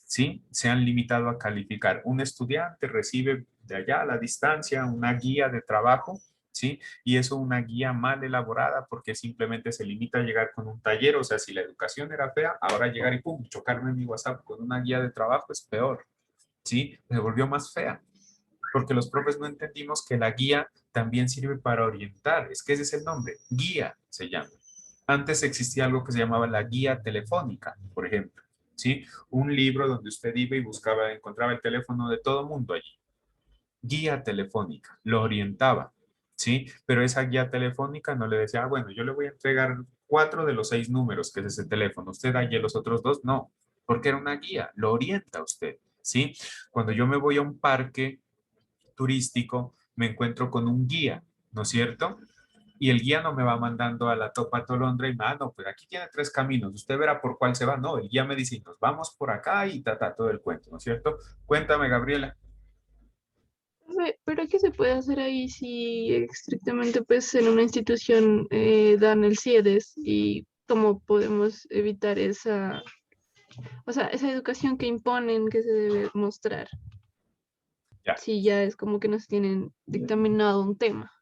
¿sí? Se han limitado a calificar. Un estudiante recibe de allá a la distancia una guía de trabajo, ¿sí? Y eso una guía mal elaborada porque simplemente se limita a llegar con un taller. O sea, si la educación era fea, ahora llegar y pum, chocarme en mi WhatsApp con una guía de trabajo es peor, ¿sí? Se volvió más fea porque los profes no entendimos que la guía también sirve para orientar. Es que ese es el nombre, guía se llama. Antes existía algo que se llamaba la guía telefónica, por ejemplo, ¿sí? Un libro donde usted iba y buscaba, encontraba el teléfono de todo mundo allí. Guía telefónica, lo orientaba, ¿sí? Pero esa guía telefónica no le decía, bueno, yo le voy a entregar 4 de los 6 números que es ese teléfono, usted allí los otros 2, no, porque era una guía, lo orienta a usted, ¿sí? Cuando yo me voy a un parque turístico, me encuentro con un guía, ¿no es cierto? Y el guía no me va mandando a la Topa Tolondra y, no, pues aquí tiene 3 caminos, usted verá por cuál se va. No, el guía me dice, nos vamos por acá y todo el cuento, ¿no es cierto? Cuéntame, Gabriela. Pero ¿qué se puede hacer ahí si estrictamente pues en una institución dan el CIEDES y cómo podemos evitar esa, o sea, esa educación que imponen que se debe mostrar? Ya. Si ya es como que nos tienen dictaminado un tema.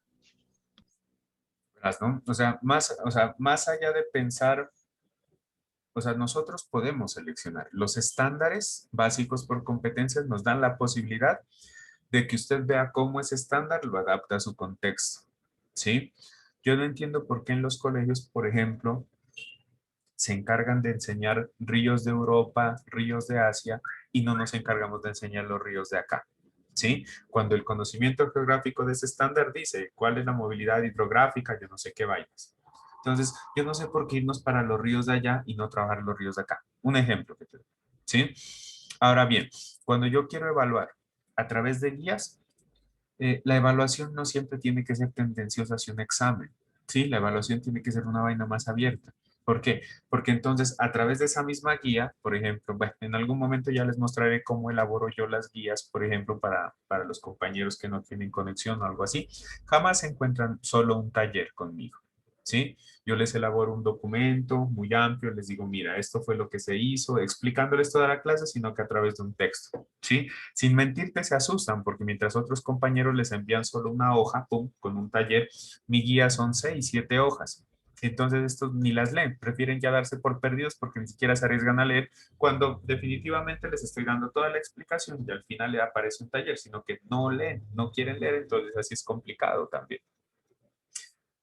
Verás, ¿no? O sea, más allá de pensar, o sea, nosotros podemos seleccionar. Los estándares básicos por competencias nos dan la posibilidad de que usted vea cómo ese estándar lo adapta a su contexto, ¿sí? Yo no entiendo por qué en los colegios, por ejemplo, se encargan de enseñar ríos de Europa, ríos de Asia, y no nos encargamos de enseñar los ríos de acá, ¿sí? Cuando el conocimiento geográfico de ese estándar dice cuál es la movilidad hidrográfica, yo no sé qué vainas. Entonces, yo no sé por qué irnos para los ríos de allá y no trabajar los ríos de acá. Un ejemplo que te doy, ¿sí? Ahora bien, cuando yo quiero evaluar a través de guías, la evaluación no siempre tiene que ser tendenciosa hacia un examen, ¿sí? La evaluación tiene que ser una vaina más abierta. ¿Por qué? Porque entonces a través de esa misma guía, por ejemplo, bueno, en algún momento ya les mostraré cómo elaboro yo las guías, por ejemplo, para los compañeros que no tienen conexión o algo así. Jamás se encuentran solo un taller conmigo, ¿sí? Yo les elaboro un documento muy amplio, les digo, mira, esto fue lo que se hizo, explicándoles toda la clase, sino que a través de un texto, ¿sí? Sin mentirte, se asustan porque mientras otros compañeros les envían solo una hoja, pum, con un taller, mi guía son 6, 7 hojas. Entonces estos ni las leen, prefieren ya darse por perdidos porque ni siquiera se arriesgan a leer cuando definitivamente les estoy dando toda la explicación y al final le aparece un taller, sino que no leen, no quieren leer, entonces así es complicado también.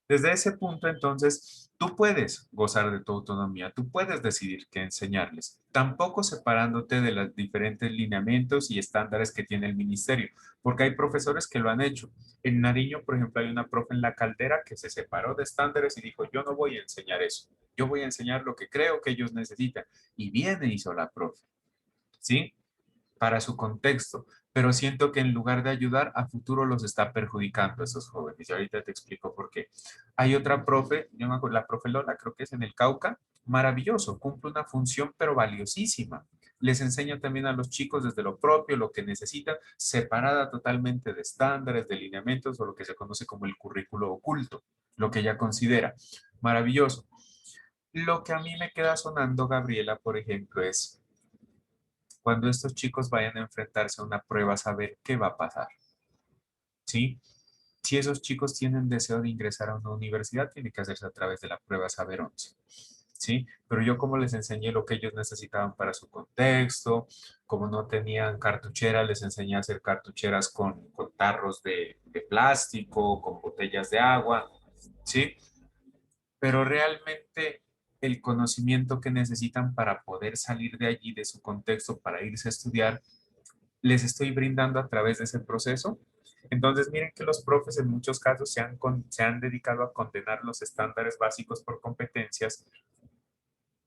Desde ese punto, entonces, tú puedes gozar de tu autonomía, tú puedes decidir qué enseñarles, tampoco separándote de los diferentes lineamientos y estándares que tiene el ministerio, porque hay profesores que lo han hecho. En Nariño, por ejemplo, hay una profe en La Caldera que se separó de estándares y dijo, yo no voy a enseñar eso, yo voy a enseñar lo que creo que ellos necesitan. Y bien hizo la profe, ¿sí? Para su contexto, pero siento que en lugar de ayudar, a futuro los está perjudicando a esos jóvenes. Y ahorita te explico por qué. Hay otra profe, yo me acuerdo, la profe Lola, creo que es en el Cauca, maravilloso, cumple una función pero valiosísima. Les enseña también a los chicos desde lo propio, lo que necesitan, separada totalmente de estándares, de lineamientos o lo que se conoce como el currículo oculto, lo que ella considera. Maravilloso. Lo que a mí me queda sonando, Gabriela, por ejemplo, es cuando estos chicos vayan a enfrentarse a una prueba, saber qué va a pasar, ¿sí? Si esos chicos tienen deseo de ingresar a una universidad, tiene que hacerse a través de la prueba Saber 11, ¿sí? Pero yo como les enseñé lo que ellos necesitaban para su contexto, como no tenían cartuchera, les enseñé a hacer cartucheras con tarros de plástico, con botellas de agua, ¿sí? Pero realmente el conocimiento que necesitan para poder salir de allí, de su contexto, para irse a estudiar, les estoy brindando a través de ese proceso. Entonces, miren que los profes en muchos casos se han dedicado a condenar los estándares básicos por competencias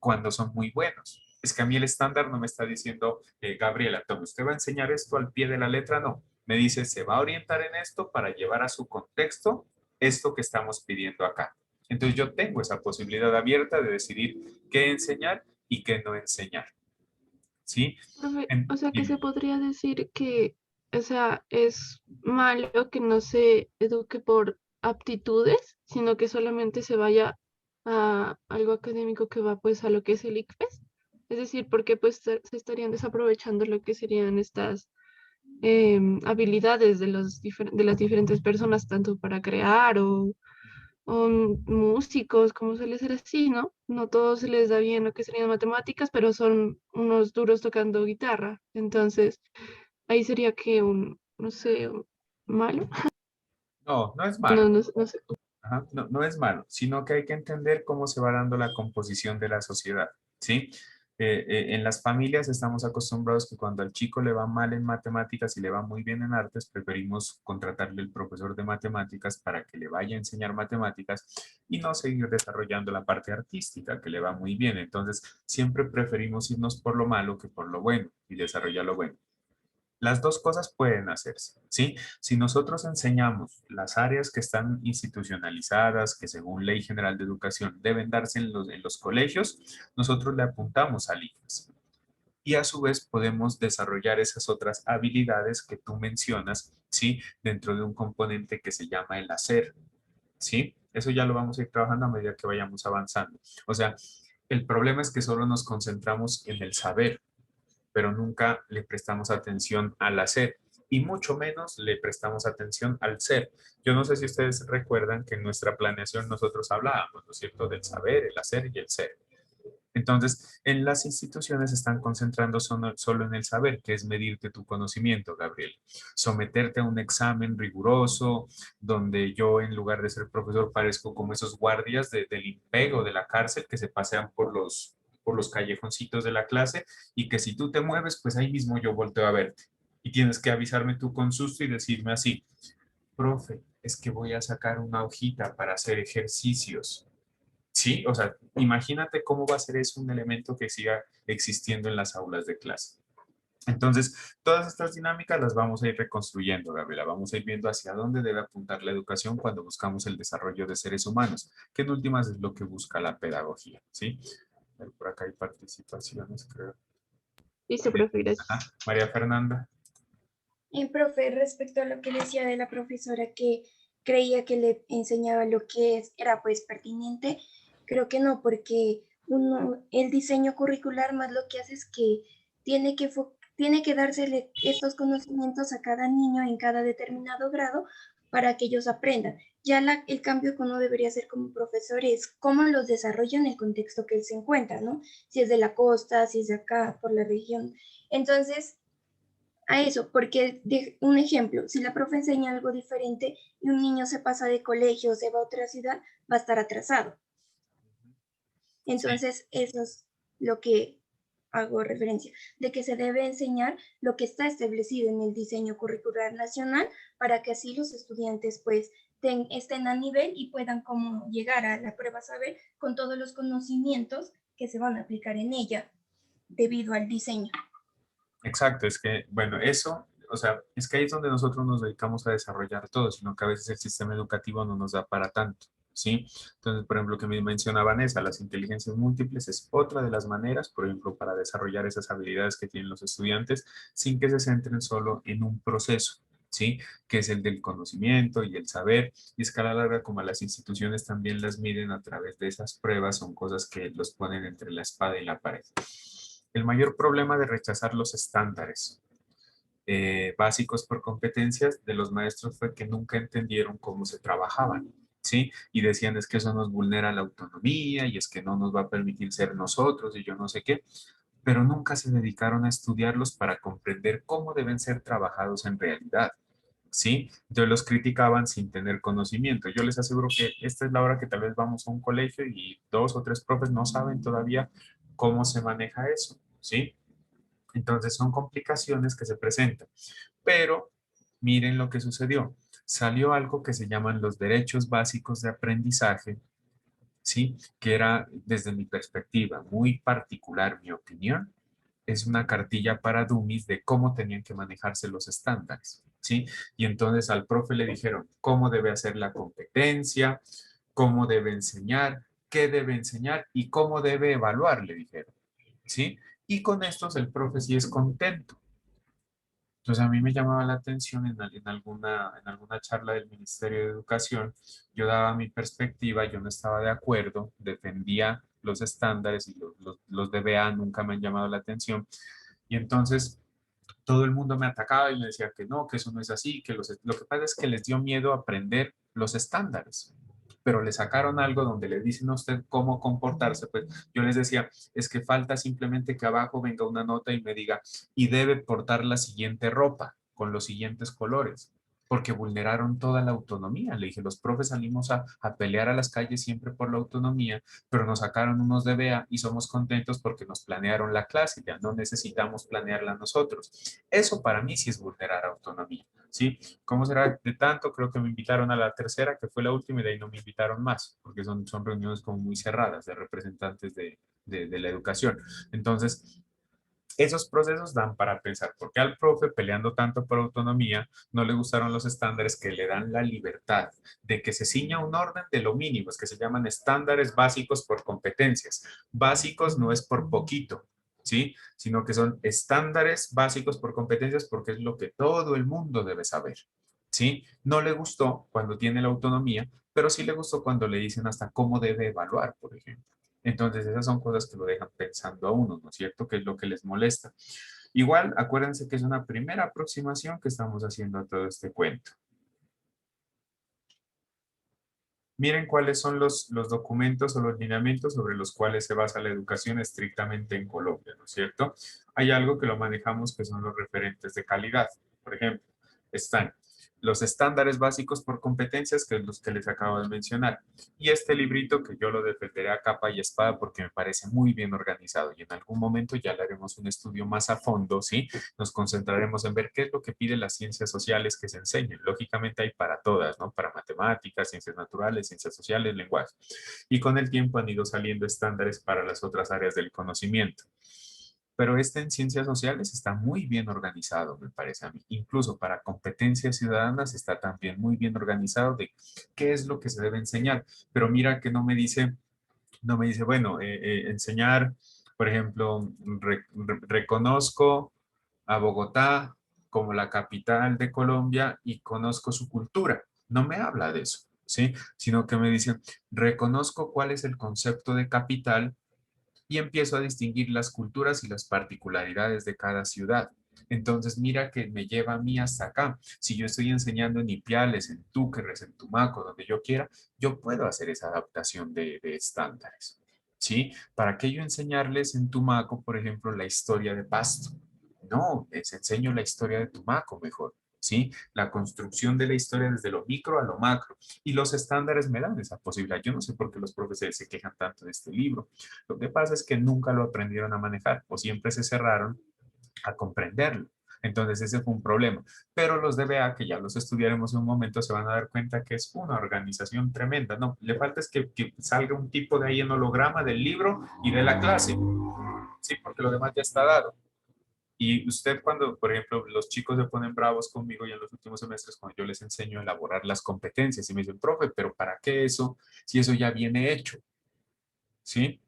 cuando son muy buenos. Es que a mí el estándar no me está diciendo, Gabriela, tome, usted va a enseñar esto al pie de la letra, no. Me dice, se va a orientar en esto para llevar a su contexto esto que estamos pidiendo acá. Entonces yo tengo esa posibilidad abierta de decidir qué enseñar y qué no enseñar. ¿Sí? Profe, o sea que Dime. se podría decir que o sea, es malo que no se eduque por aptitudes, sino que solamente se vaya a algo académico que va pues a lo que es el ICFES. Es decir, porque pues se estarían desaprovechando lo que serían estas habilidades de de las diferentes personas, tanto para crear o músicos, como suele ser así, ¿no? No todos se les da bien lo que serían matemáticas, pero son unos duros tocando guitarra. Entonces, ahí sería que no sé, malo. No, no es No, malo. no sé. Ajá, no, no es malo, sino que hay que entender cómo se va dando la composición de la sociedad, ¿sí? En las familias estamos acostumbrados que cuando al chico le va mal en matemáticas y le va muy bien en artes, preferimos contratarle el profesor de matemáticas para que le vaya a enseñar matemáticas y no seguir desarrollando la parte artística que le va muy bien. Entonces, siempre preferimos irnos por lo malo que por lo bueno y desarrollar lo bueno. Las dos cosas pueden hacerse, ¿sí? Si nosotros enseñamos las áreas que están institucionalizadas, que según Ley General de Educación deben darse en los colegios, nosotros le apuntamos al IFES. Y a su vez podemos desarrollar esas otras habilidades que tú mencionas, ¿sí? Dentro de un componente que se llama el hacer, ¿sí? Eso ya lo vamos a ir trabajando a medida que vayamos avanzando. O sea, el problema es que solo nos concentramos en el saber, pero nunca le prestamos atención al hacer y mucho menos le prestamos atención al ser. Yo no sé si ustedes recuerdan que en nuestra planeación nosotros hablábamos, ¿no es cierto?, del saber, el hacer y el ser. Entonces, en las instituciones se están concentrando solo en el saber, que es medirte tu conocimiento, Gabriel. Someterte a un examen riguroso, donde yo en lugar de ser profesor parezco como esos guardias del IMPEG o de la cárcel que se pasean por los callejoncitos de la clase y que si tú te mueves, pues ahí mismo yo volteo a verte. Y tienes que avisarme tú con susto y decirme así, profe, es que voy a sacar una hojita para hacer ejercicios. Sí, o sea, imagínate cómo va a ser eso un elemento que siga existiendo en las aulas de clase. Entonces, todas estas dinámicas las vamos a ir reconstruyendo, Gabriela. Vamos a ir viendo hacia dónde debe apuntar la educación cuando buscamos el desarrollo de seres humanos, que en últimas es lo que busca la pedagogía, ¿sí? Por acá hay participaciones, creo. Listo, profe, Ajá. gracias. María Fernanda. Y profe, respecto a lo que decía de la profesora que creía que le enseñaba lo que era pues pertinente, creo que no, porque el diseño curricular más lo que hace es que tiene que dársele estos conocimientos a cada niño en cada determinado grado para que ellos aprendan. Ya el cambio que uno debería hacer como profesor es cómo los desarrolla en el contexto que él se encuentra, ¿no? Si es de la costa, si es de acá, por la región. Entonces, a eso, porque un ejemplo, si la profe enseña algo diferente y un niño se pasa de colegio o se va a otra ciudad, va a estar atrasado. Entonces, eso es lo que hago referencia, de que se debe enseñar lo que está establecido en el diseño curricular nacional para que así los estudiantes pues estén a nivel y puedan como llegar a la prueba saber con todos los conocimientos que se van a aplicar en ella debido al diseño. Exacto, es que, bueno, eso, o sea, es que ahí es donde nosotros nos dedicamos a desarrollar todo, sino que a veces el sistema educativo no nos da para tanto, ¿sí? Entonces, por ejemplo, que me menciona Vanessa, las inteligencias múltiples es otra de las maneras, por ejemplo, para desarrollar esas habilidades que tienen los estudiantes sin que se centren solo en un proceso, ¿sí? Que es el del conocimiento y el saber, y es que a la larga, como las instituciones también las miden a través de esas pruebas, son cosas que los ponen entre la espada y la pared. El mayor problema de rechazar los estándares básicos por competencias de los maestros fue que nunca entendieron cómo se trabajaban, ¿sí? Y decían es que eso nos vulnera la autonomía y es que no nos va a permitir ser nosotros y yo no sé qué, pero nunca se dedicaron a estudiarlos para comprender cómo deben ser trabajados en realidad. ¿Sí? Entonces los criticaban sin tener conocimiento. Yo les aseguro que esta es la hora que tal vez vamos a un colegio y dos o tres profes no saben todavía cómo se maneja eso, ¿sí? Entonces son complicaciones que se presentan. Pero miren lo que sucedió. Salió algo que se llaman los derechos básicos de aprendizaje, ¿sí? Que era, desde mi perspectiva, muy particular, mi opinión, es una cartilla para dummies de cómo tenían que manejarse los estándares, ¿sí? Y entonces al profe le dijeron cómo debe hacer la competencia, cómo debe enseñar, qué debe enseñar y cómo debe evaluar, le dijeron, ¿sí? Y con estos el profe sí es contento. Entonces a mí me llamaba la atención en alguna charla del Ministerio de Educación, yo daba mi perspectiva, yo no estaba de acuerdo, defendía los estándares y los DBA nunca me han llamado la atención. Y entonces todo el mundo me atacaba y me decía que no, que eso no es así, que lo que pasa es que les dio miedo aprender los estándares, pero le sacaron algo donde le dicen a usted cómo comportarse, pues yo les decía, es que falta simplemente que abajo venga una nota y me diga, y debe portar la siguiente ropa con los siguientes colores, porque vulneraron toda la autonomía. Le dije, los profes salimos a pelear a las calles siempre por la autonomía, pero nos sacaron unos DBA y somos contentos porque nos planearon la clase, ya no necesitamos planearla nosotros. Eso para mí sí es vulnerar autonomía, ¿sí? ¿Cómo será de tanto? Creo que me invitaron a la tercera, que fue la última, y de ahí no me invitaron más, porque son reuniones como muy cerradas de representantes de la educación. Entonces, esos procesos dan para pensar, ¿por qué al profe peleando tanto por autonomía no le gustaron los estándares que le dan la libertad de que se ciña un orden de lo mínimo, es que se llaman estándares básicos por competencias? Básicos no es por poquito, ¿sí? Sino que son estándares básicos por competencias porque es lo que todo el mundo debe saber, ¿sí? No le gustó cuando tiene la autonomía, pero sí le gustó cuando le dicen hasta cómo debe evaluar, por ejemplo. Entonces, esas son cosas que lo dejan pensando a uno, ¿no es cierto? ¿Qué es lo que les molesta? Igual, acuérdense que es una primera aproximación que estamos haciendo a todo este cuento. Miren cuáles son los documentos o los lineamientos sobre los cuales se basa la educación estrictamente en Colombia, ¿no es cierto? Hay algo que lo manejamos que son los referentes de calidad. Por ejemplo, están los estándares básicos por competencias, que es los que les acabo de mencionar. Y este librito que yo lo defenderé a capa y espada porque me parece muy bien organizado y en algún momento ya le haremos un estudio más a fondo, ¿sí? Nos concentraremos en ver qué es lo que piden las ciencias sociales que se enseñen. Lógicamente hay para todas, ¿no? Para matemáticas, ciencias naturales, ciencias sociales, lenguaje. Y con el tiempo han ido saliendo estándares para las otras áreas del conocimiento. Pero este en ciencias sociales está muy bien organizado, me parece a mí. Incluso para competencias ciudadanas está también muy bien organizado de qué es lo que se debe enseñar. Pero mira que no me dice, bueno, enseñar, por ejemplo, reconozco a Bogotá como la capital de Colombia y conozco su cultura. No me habla de eso, ¿sí? Sino que me dicen, reconozco cuál es el concepto de capital y empiezo a distinguir las culturas y las particularidades de cada ciudad. Entonces, mira que me lleva a mí hasta acá. Si yo estoy enseñando en Ipiales, en Túquerres, en Tumaco, donde yo quiera, yo puedo hacer esa adaptación de estándares. ¿Sí? ¿Para qué yo enseñarles en Tumaco, por ejemplo, la historia de Pasto? No, les enseño la historia de Tumaco mejor. ¿Sí? La construcción de la historia desde lo micro a lo macro. Y los estándares me dan esa posibilidad. Yo no sé por qué los profesores se quejan tanto de este libro. Lo que pasa es que nunca lo aprendieron a manejar o siempre se cerraron a comprenderlo. Entonces ese fue un problema. Pero los DBA, que ya los estudiaremos en un momento, se van a dar cuenta que es una organización tremenda. No, le falta es que salga un tipo de ahí en holograma del libro y de la clase. Sí, porque lo demás ya está dado. Y usted cuando, por ejemplo, los chicos se ponen bravos conmigo y en los últimos semestres cuando yo les enseño a elaborar las competencias y me dicen, profe, pero ¿para qué eso si eso ya viene hecho? ¿Sí?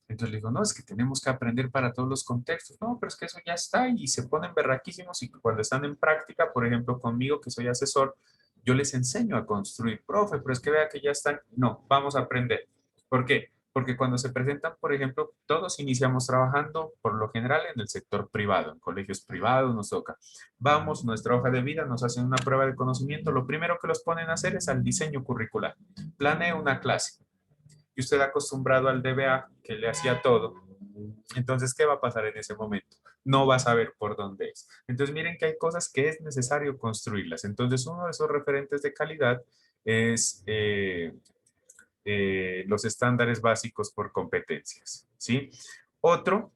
Entonces le digo, no, es que tenemos que aprender para todos los contextos. No, pero es que eso ya está y se ponen berraquísimos y cuando están en práctica, por ejemplo, conmigo que soy asesor, yo les enseño a construir, profe, pero es que vea que ya están. No, vamos a aprender. ¿Por qué? Porque cuando se presentan, por ejemplo, todos iniciamos trabajando por lo general en el sector privado, en colegios privados nos toca. Vamos, nuestra hoja de vida, nos hacen una prueba de conocimiento. Lo primero que los ponen a hacer es al diseño curricular. Planee una clase y usted acostumbrado al DBA que le hacía todo, entonces, ¿qué va a pasar en ese momento? No va a saber por dónde es. Entonces, miren que hay cosas que es necesario construirlas. Entonces, uno de esos referentes de calidad es los estándares básicos por competencias, ¿sí? Otro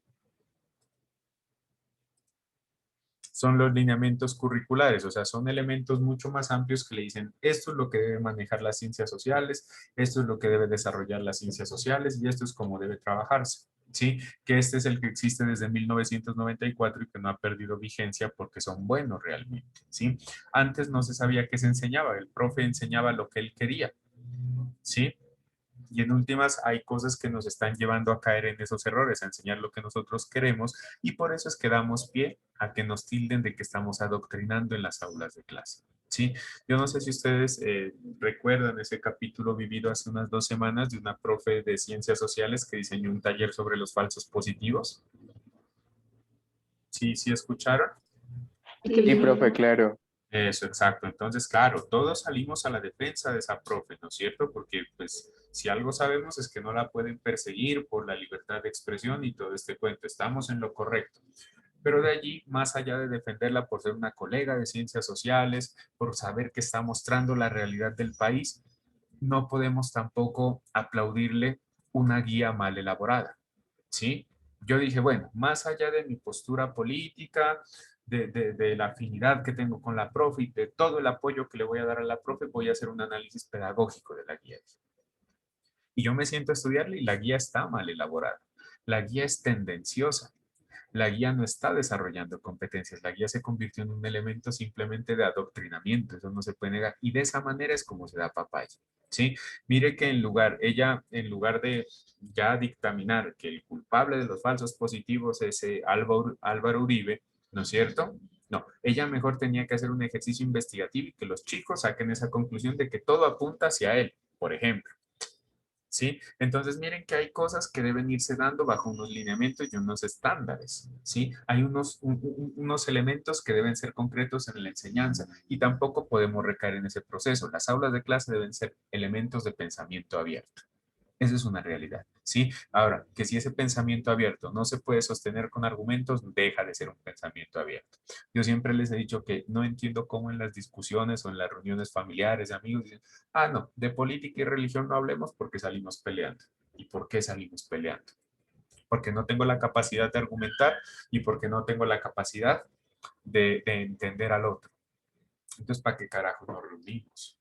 son los lineamientos curriculares, o sea, son elementos mucho más amplios que le dicen, esto es lo que debe manejar las ciencias sociales, esto es lo que debe desarrollar las ciencias sociales y esto es cómo debe trabajarse. ¿Sí? Que este es el que existe desde 1994 y que no ha perdido vigencia porque son buenos realmente, ¿sí? Antes no se sabía qué se enseñaba, el profe enseñaba lo que él quería, ¿sí? Y en últimas hay cosas que nos están llevando a caer en esos errores, a enseñar lo que nosotros queremos, y por eso es que damos pie a que nos tilden de que estamos adoctrinando en las aulas de clase. ¿Sí? Yo no sé si ustedes recuerdan ese capítulo vivido hace unas 2 semanas de una profe de ciencias sociales que diseñó un taller sobre los falsos positivos. ¿Sí, sí escucharon? Sí, profe, claro. Eso, exacto. Entonces, claro, todos salimos a la defensa de esa profe, ¿no es cierto? Porque, pues, si algo sabemos es que no la pueden perseguir por la libertad de expresión y todo este cuento. Estamos en lo correcto. Pero de allí, más allá de defenderla por ser una colega de ciencias sociales, por saber que está mostrando la realidad del país, no podemos tampoco aplaudirle una guía mal elaborada, ¿sí? Yo dije, bueno, más allá de mi postura política, de la afinidad que tengo con la profe y de todo el apoyo que le voy a dar a la profe, voy a hacer un análisis pedagógico de la guía. Y yo me siento a estudiarla y la guía está mal elaborada. La guía es tendenciosa. La guía no está desarrollando competencias, la guía se convirtió en un elemento simplemente de adoctrinamiento, eso no se puede negar, y de esa manera es como se da papaya, ¿sí? Mire que ella, en lugar de ya dictaminar que el culpable de los falsos positivos es Álvaro Uribe, ¿no es cierto? No, ella mejor tenía que hacer un ejercicio investigativo y que los chicos saquen esa conclusión de que todo apunta hacia él, por ejemplo. ¿Sí? Entonces miren que hay cosas que deben irse dando bajo unos lineamientos y unos estándares, ¿sí? Hay unos elementos que deben ser concretos en la enseñanza y tampoco podemos recaer en ese proceso. Las aulas de clase deben ser elementos de pensamiento abierto. Esa es una realidad, ¿sí? Ahora, que si ese pensamiento abierto no se puede sostener con argumentos, deja de ser un pensamiento abierto. Yo siempre les he dicho que no entiendo cómo en las discusiones o en las reuniones familiares de amigos dicen, ah, no, de política y religión no hablemos porque salimos peleando. ¿Y por qué salimos peleando? Porque no tengo la capacidad de argumentar y porque no tengo la capacidad de entender al otro. Entonces, ¿para qué carajo nos reunimos?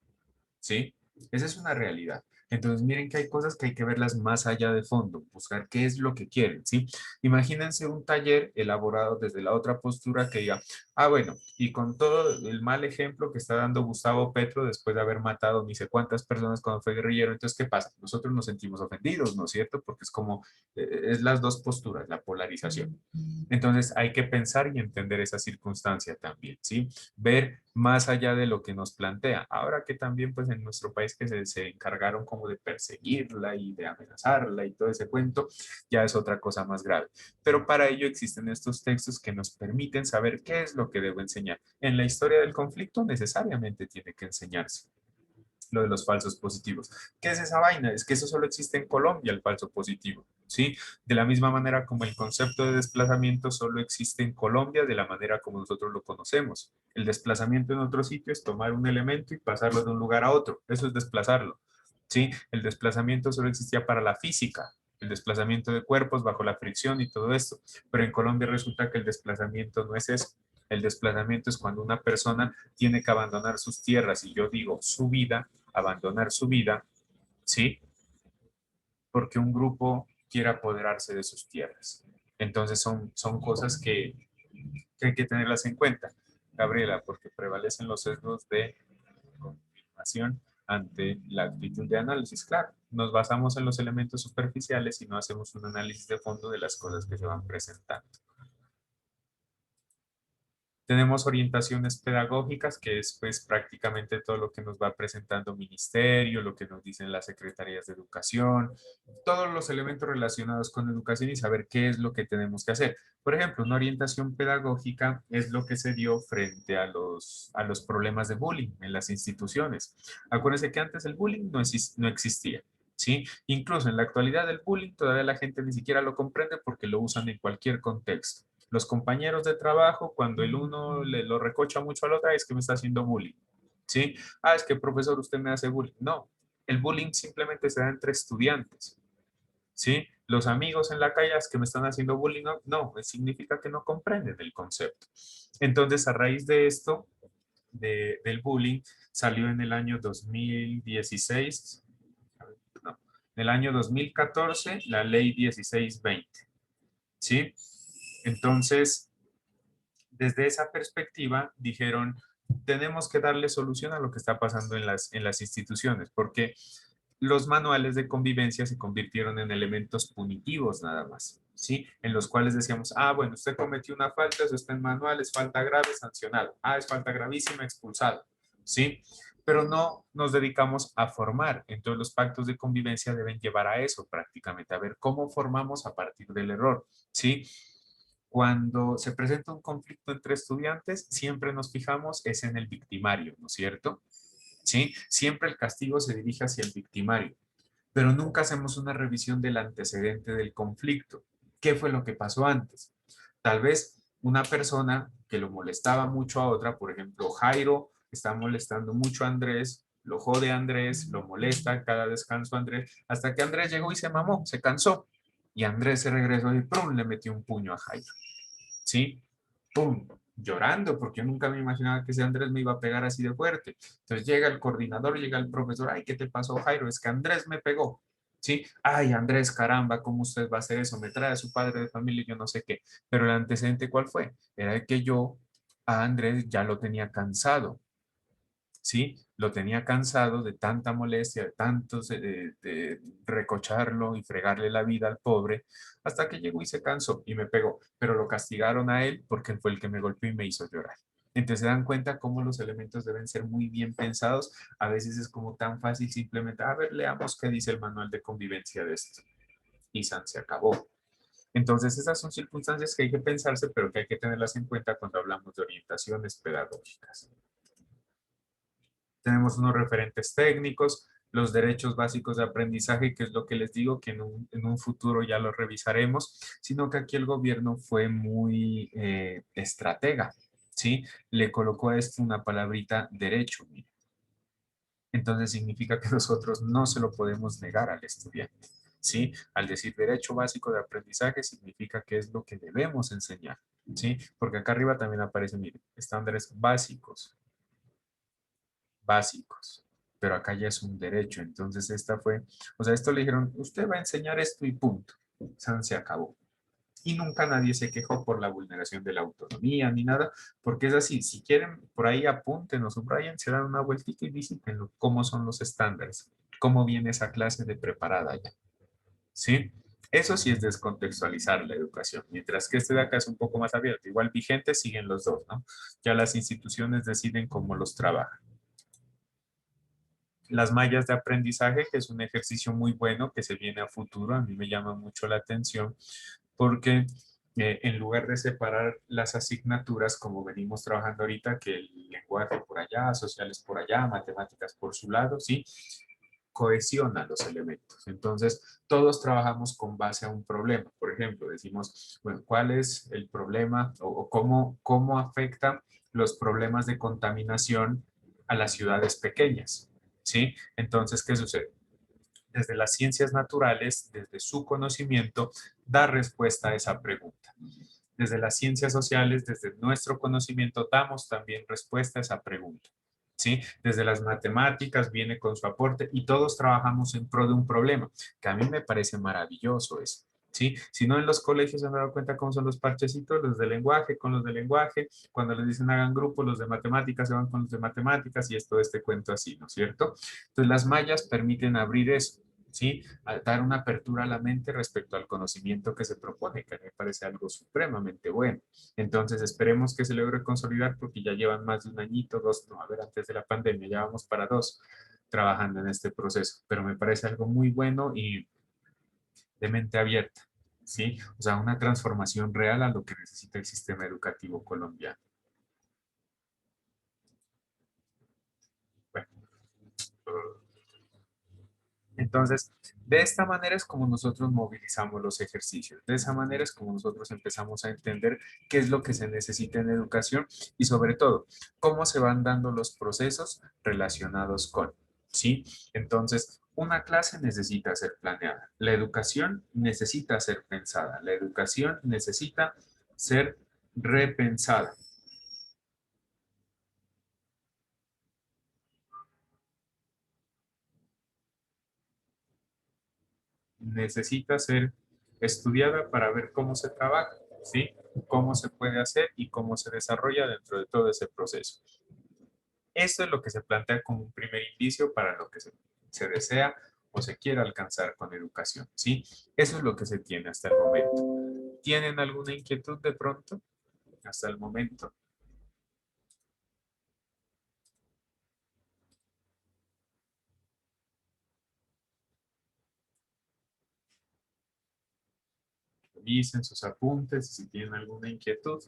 ¿Sí? Esa es una realidad. Entonces, miren que hay cosas que hay que verlas más allá de fondo, buscar qué es lo que quieren, ¿sí? Imagínense un taller elaborado desde la otra postura que diga, ah, bueno, y con todo el mal ejemplo que está dando Gustavo Petro después de haber matado ni sé cuántas personas cuando fue guerrillero, entonces, ¿qué pasa? Nosotros nos sentimos ofendidos, ¿no es cierto? Porque es como, es las dos posturas, la polarización. Entonces, hay que pensar y entender esa circunstancia también, ¿sí? Ver más allá de lo que nos plantea. Ahora que también pues en nuestro país que se encargaron como de perseguirla y de amenazarla y todo ese cuento, ya es otra cosa más grave. Pero para ello existen estos textos que nos permiten saber qué es lo que debo enseñar. En la historia del conflicto necesariamente tiene que enseñarse lo de los falsos positivos. ¿Qué es esa vaina? Es que eso solo existe en Colombia, el falso positivo, ¿sí? De la misma manera como el concepto de desplazamiento solo existe en Colombia de la manera como nosotros lo conocemos. El desplazamiento en otro sitio es tomar un elemento y pasarlo de un lugar a otro. Eso es desplazarlo, ¿sí? El desplazamiento solo existía para la física, el desplazamiento de cuerpos bajo la fricción y todo esto. Pero en Colombia resulta que el desplazamiento no es eso. El desplazamiento es cuando una persona tiene que abandonar sus tierras, y yo digo su vida, abandonar su vida, ¿sí? Porque un grupo quiere apoderarse de sus tierras. Entonces son cosas que hay que tenerlas en cuenta, Gabriela, porque prevalecen los sesgos de confirmación ante la actitud de análisis. Claro, nos basamos en los elementos superficiales y no hacemos un análisis de fondo de las cosas que se van presentando. Tenemos orientaciones pedagógicas, que es pues prácticamente todo lo que nos va presentando ministerio, lo que nos dicen las secretarías de educación, todos los elementos relacionados con educación y saber qué es lo que tenemos que hacer. Por ejemplo, una orientación pedagógica es lo que se dio frente a los problemas de bullying en las instituciones. Acuérdense que antes el bullying no existía. ¿Sí? Incluso en la actualidad el bullying todavía la gente ni siquiera lo comprende porque lo usan en cualquier contexto. Los compañeros de trabajo, cuando el uno le lo recocha mucho al otro, es que me está haciendo bullying, ¿sí? Ah, es que profesor, usted me hace bullying. No, el bullying simplemente se da entre estudiantes, ¿sí? Los amigos en la calle es que me están haciendo bullying, no, no, significa que no comprenden el concepto. Entonces, a raíz de esto, del bullying, salió en el año 2016, no, en el año 2014, la ley 1620, ¿sí? Entonces, desde esa perspectiva, dijeron, tenemos que darle solución a lo que está pasando en las instituciones, porque los manuales de convivencia se convirtieron en elementos punitivos nada más, ¿sí? En los cuales decíamos, ah, bueno, usted cometió una falta, eso está en manual, es falta grave, sancionado. Ah, es falta gravísima, expulsado, ¿sí? Pero no nos dedicamos a formar. Entonces los pactos de convivencia deben llevar a eso prácticamente, a ver cómo formamos a partir del error, ¿sí? Cuando se presenta un conflicto entre estudiantes, siempre nos fijamos es en el victimario, ¿no es cierto? ¿Sí? Siempre el castigo se dirige hacia el victimario, pero nunca hacemos una revisión del antecedente del conflicto. ¿Qué fue lo que pasó antes? Tal vez una persona que lo molestaba mucho a otra, por ejemplo, Jairo está molestando mucho a Andrés, lo jode a Andrés, lo molesta cada descanso a Andrés, hasta que Andrés llegó y se mamó, se cansó. Y Andrés se regresó y ¡prum! Le metió un puño a Jairo. ¿Sí? ¡Pum! Llorando, porque yo nunca me imaginaba que ese Andrés me iba a pegar así de fuerte. Entonces llega el coordinador, llega el profesor, ay, ¿qué te pasó, Jairo? Es que Andrés me pegó. ¿Sí? Ay, Andrés, caramba, ¿cómo usted va a hacer eso? Me trae a su padre de familia y yo no sé qué. Pero el antecedente, ¿cuál fue? Era el que yo a Andrés ya lo tenía cansado. ¿Sí? Lo tenía cansado de tanta molestia, de tanto de recocharlo y fregarle la vida al pobre, hasta que llegó y se cansó y me pegó. Pero lo castigaron a él porque él fue el que me golpeó y me hizo llorar. Entonces se dan cuenta cómo los elementos deben ser muy bien pensados. A veces es como tan fácil simplemente, a ver, leamos qué dice el manual de convivencia de esto. Y San se acabó. Entonces esas son circunstancias que hay que pensarse, pero que hay que tenerlas en cuenta cuando hablamos de orientaciones pedagógicas. Tenemos unos referentes técnicos, los derechos básicos de aprendizaje, que es lo que les digo, que en un futuro ya lo revisaremos, sino que aquí el gobierno fue muy estratega, ¿sí? Le colocó a esto una palabrita derecho, mire. Entonces significa que nosotros no se lo podemos negar al estudiante, ¿sí? Al decir derecho básico de aprendizaje significa que es lo que debemos enseñar, ¿sí? Porque acá arriba también aparece, mire, estándares básicos, pero acá ya es un derecho, entonces esta fue, o sea, esto le dijeron, usted va a enseñar esto y punto, se acabó. Y nunca nadie se quejó por la vulneración de la autonomía ni nada, porque es así, si quieren, por ahí apunten o subrayen, se dan una vueltita y visítenlo, cómo son los estándares, cómo viene esa clase de preparada ya, ¿sí? Eso sí es descontextualizar la educación, mientras que este de acá es un poco más abierto, igual vigente siguen los dos, ¿no? Ya las instituciones deciden cómo los trabajan. Las mallas de aprendizaje, que es un ejercicio muy bueno que se viene a futuro, a mí me llama mucho la atención porque en lugar de separar las asignaturas como venimos trabajando ahorita, que el lenguaje por allá, sociales por allá, matemáticas por su lado, ¿sí? Cohesiona los elementos. Entonces, todos trabajamos con base a un problema. Por ejemplo, decimos, bueno, ¿cuál es el problema o cómo afecta los problemas de contaminación a las ciudades pequeñas? ¿Sí? Entonces, ¿qué sucede? Desde las ciencias naturales, desde su conocimiento, da respuesta a esa pregunta. Desde las ciencias sociales, desde nuestro conocimiento, damos también respuesta a esa pregunta. ¿Sí? Desde las matemáticas viene con su aporte y todos trabajamos en pro de un problema, que a mí me parece maravilloso eso. ¿Sí? Si no, en los colegios se han dado cuenta cómo son los parchecitos, los de lenguaje con los de lenguaje, cuando les dicen hagan grupo, los de matemáticas se van con los de matemáticas y es todo este cuento así, ¿no es cierto? Entonces las mallas permiten abrir eso, ¿sí? A dar una apertura a la mente respecto al conocimiento que se propone, que me parece algo supremamente bueno. Entonces esperemos que se logre consolidar porque ya llevan más de un añito, dos, no, a ver, antes de la pandemia, ya vamos para 2 trabajando en este proceso, pero me parece algo muy bueno y de mente abierta, ¿sí? O sea, una transformación real a lo que necesita el sistema educativo colombiano. Bueno, entonces, de esta manera es como nosotros movilizamos los ejercicios, de esa manera es como nosotros empezamos a entender qué es lo que se necesita en educación y sobre todo, cómo se van dando los procesos relacionados con, ¿sí? Entonces, una clase necesita ser planeada, la educación necesita ser pensada, la educación necesita ser repensada. Necesita ser estudiada para ver cómo se trabaja, ¿sí? Cómo se puede hacer y cómo se desarrolla dentro de todo ese proceso. Esto es lo que se plantea como un primer indicio para lo que se desea o se quiere alcanzar con educación, ¿sí? Eso es lo que se tiene hasta el momento. ¿Tienen alguna inquietud de pronto? Hasta el momento. Revisen sus apuntes y si tienen alguna inquietud,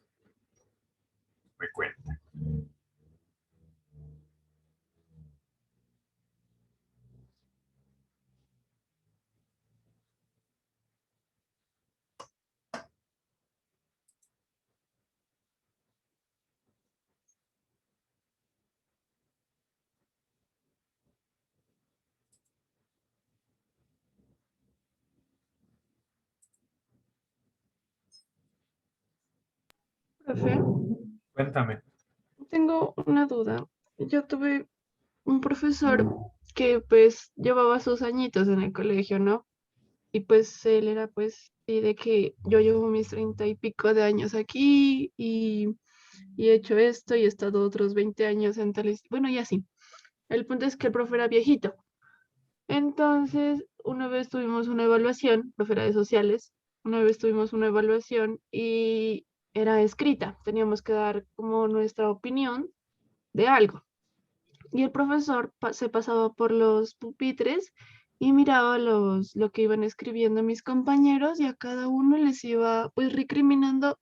me cuentan. Profe, Cuéntame. tengo una duda. Yo tuve un profesor que pues llevaba sus añitos en el colegio, ¿no? Y pues él era pues y de que yo llevo mis 30 y pico de años aquí y he hecho esto y he estado otros 20 años en tales, bueno, y así. El punto es que el profe era viejito. Entonces, una vez tuvimos una evaluación, profe era de sociales, una vez tuvimos una evaluación y era escrita. Teníamos que dar como nuestra opinión de algo. Y el profesor se pasaba por los pupitres y miraba lo que iban escribiendo mis compañeros y a cada uno les iba pues recriminando,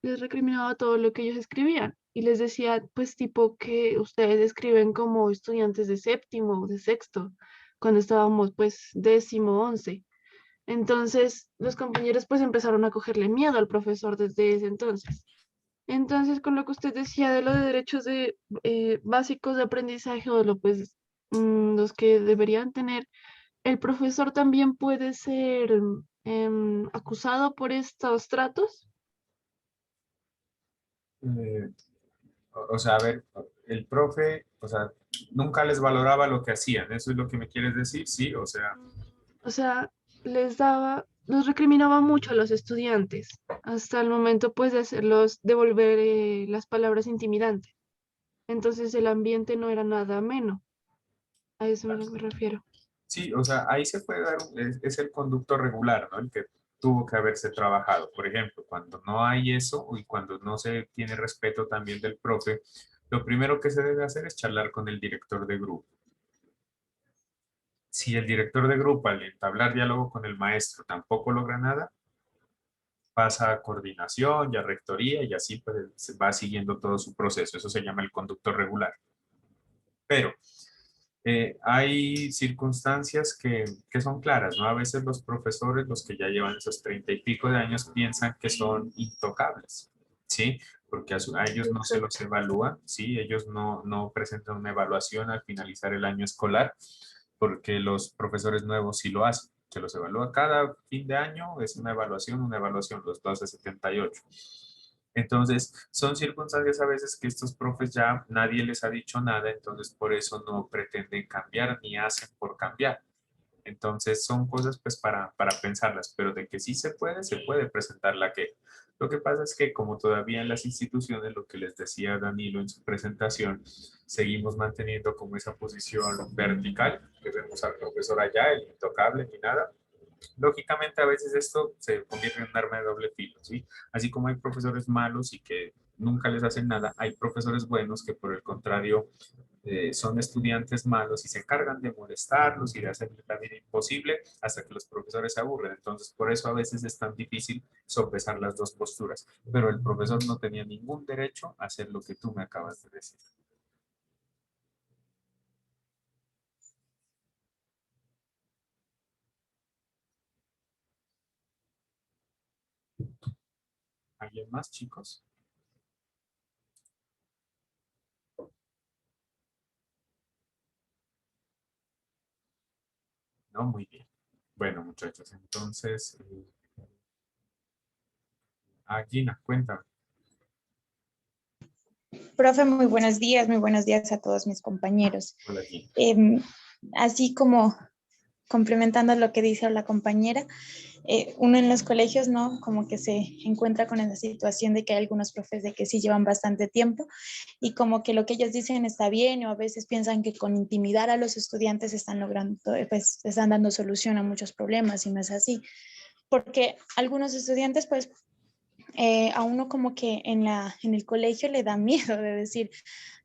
les recriminaba todo lo que ellos escribían y les decía pues tipo que ustedes escriben como estudiantes de séptimo o de sexto, cuando estábamos pues décimo, 11. Entonces los compañeros pues empezaron a cogerle miedo al profesor desde ese entonces. Entonces, con lo que usted decía de los derechos básicos de aprendizaje o pues, los que deberían tener, ¿el profesor también puede ser acusado por estos tratos? Eh, o sea, a ver, el profe, o sea, nunca les valoraba lo que hacían. ¿Eso es lo que me quieres decir? Sí, o sea, O sea, los recriminaba mucho a los estudiantes, hasta el momento pues de hacerlos devolver las palabras intimidantes. Entonces el ambiente no era nada ameno, a eso me refiero. sí, o sea, ahí se puede dar, es el conducto regular, ¿no? El que tuvo que haberse trabajado. Por ejemplo, cuando no hay eso y cuando no se tiene respeto también del profe, lo primero que se debe hacer es charlar con el director de grupo. Si el director de grupo al entablar diálogo con el maestro tampoco logra nada, pasa a coordinación y a rectoría y así pues se va siguiendo todo su proceso. Eso se llama el conducto regular. Pero hay circunstancias que son claras, ¿no? A veces los profesores, los que ya llevan esos 30 y pico de años, piensan que son intocables, ¿sí? Porque a ellos no se los evalúa, ¿sí? Ellos no presentan una evaluación al finalizar el año escolar, porque los profesores nuevos sí lo hacen. Se los evalúa cada fin de año, es una evaluación, los 1278. Entonces, son circunstancias a veces que estos profes ya nadie les ha dicho nada, entonces por eso no pretenden cambiar ni hacen por cambiar. Entonces, son cosas pues para pensarlas, pero de que sí se puede presentar la queja. Lo que pasa es que como todavía en las instituciones, lo que les decía Danilo en su presentación, seguimos manteniendo como esa posición vertical, que vemos al profesor allá, el intocable ni nada. Lógicamente, a veces esto se convierte en un arma de doble filo, ¿sí? Así como hay profesores malos y que nunca les hacen nada, hay profesores buenos que por el contrario son estudiantes malos y se encargan de molestarlos y de hacerle la vida imposible hasta que los profesores se aburren. Entonces, por eso a veces es tan difícil sopesar las dos posturas. Pero el profesor no tenía ningún derecho a hacer lo que tú me acabas de decir. ¿Alguien más, chicos? No, muy bien. Bueno, muchachos, entonces, Gina, cuéntame. Profe, muy buenos días a todos mis compañeros. Hola, Gina. Así como complementando lo que dice la compañera, uno en los colegios, ¿no? Como que se encuentra con esa situación de que hay algunos profes de que sí llevan bastante tiempo y como que lo que ellos dicen está bien o a veces piensan que con intimidar a los estudiantes están logrando, pues están dando solución a muchos problemas y no es así. Porque algunos estudiantes pues a uno como que en el colegio le da miedo de decir,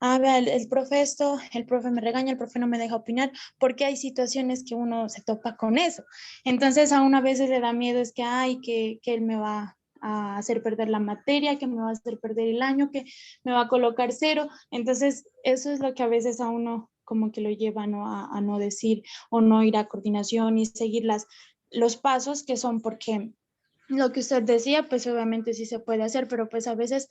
vea, el profe esto, el profe me regaña, el profe no me deja opinar, porque hay situaciones que uno se topa con eso. Entonces a uno a veces le da miedo, es que, que él me va a hacer perder la materia, que me va a hacer perder el año, que me va a colocar cero. Entonces eso es lo que a veces a uno como que lo lleva, ¿no? A no decir o no ir a coordinación y seguir los pasos que son porque lo que usted decía, pues obviamente sí se puede hacer, pero pues a veces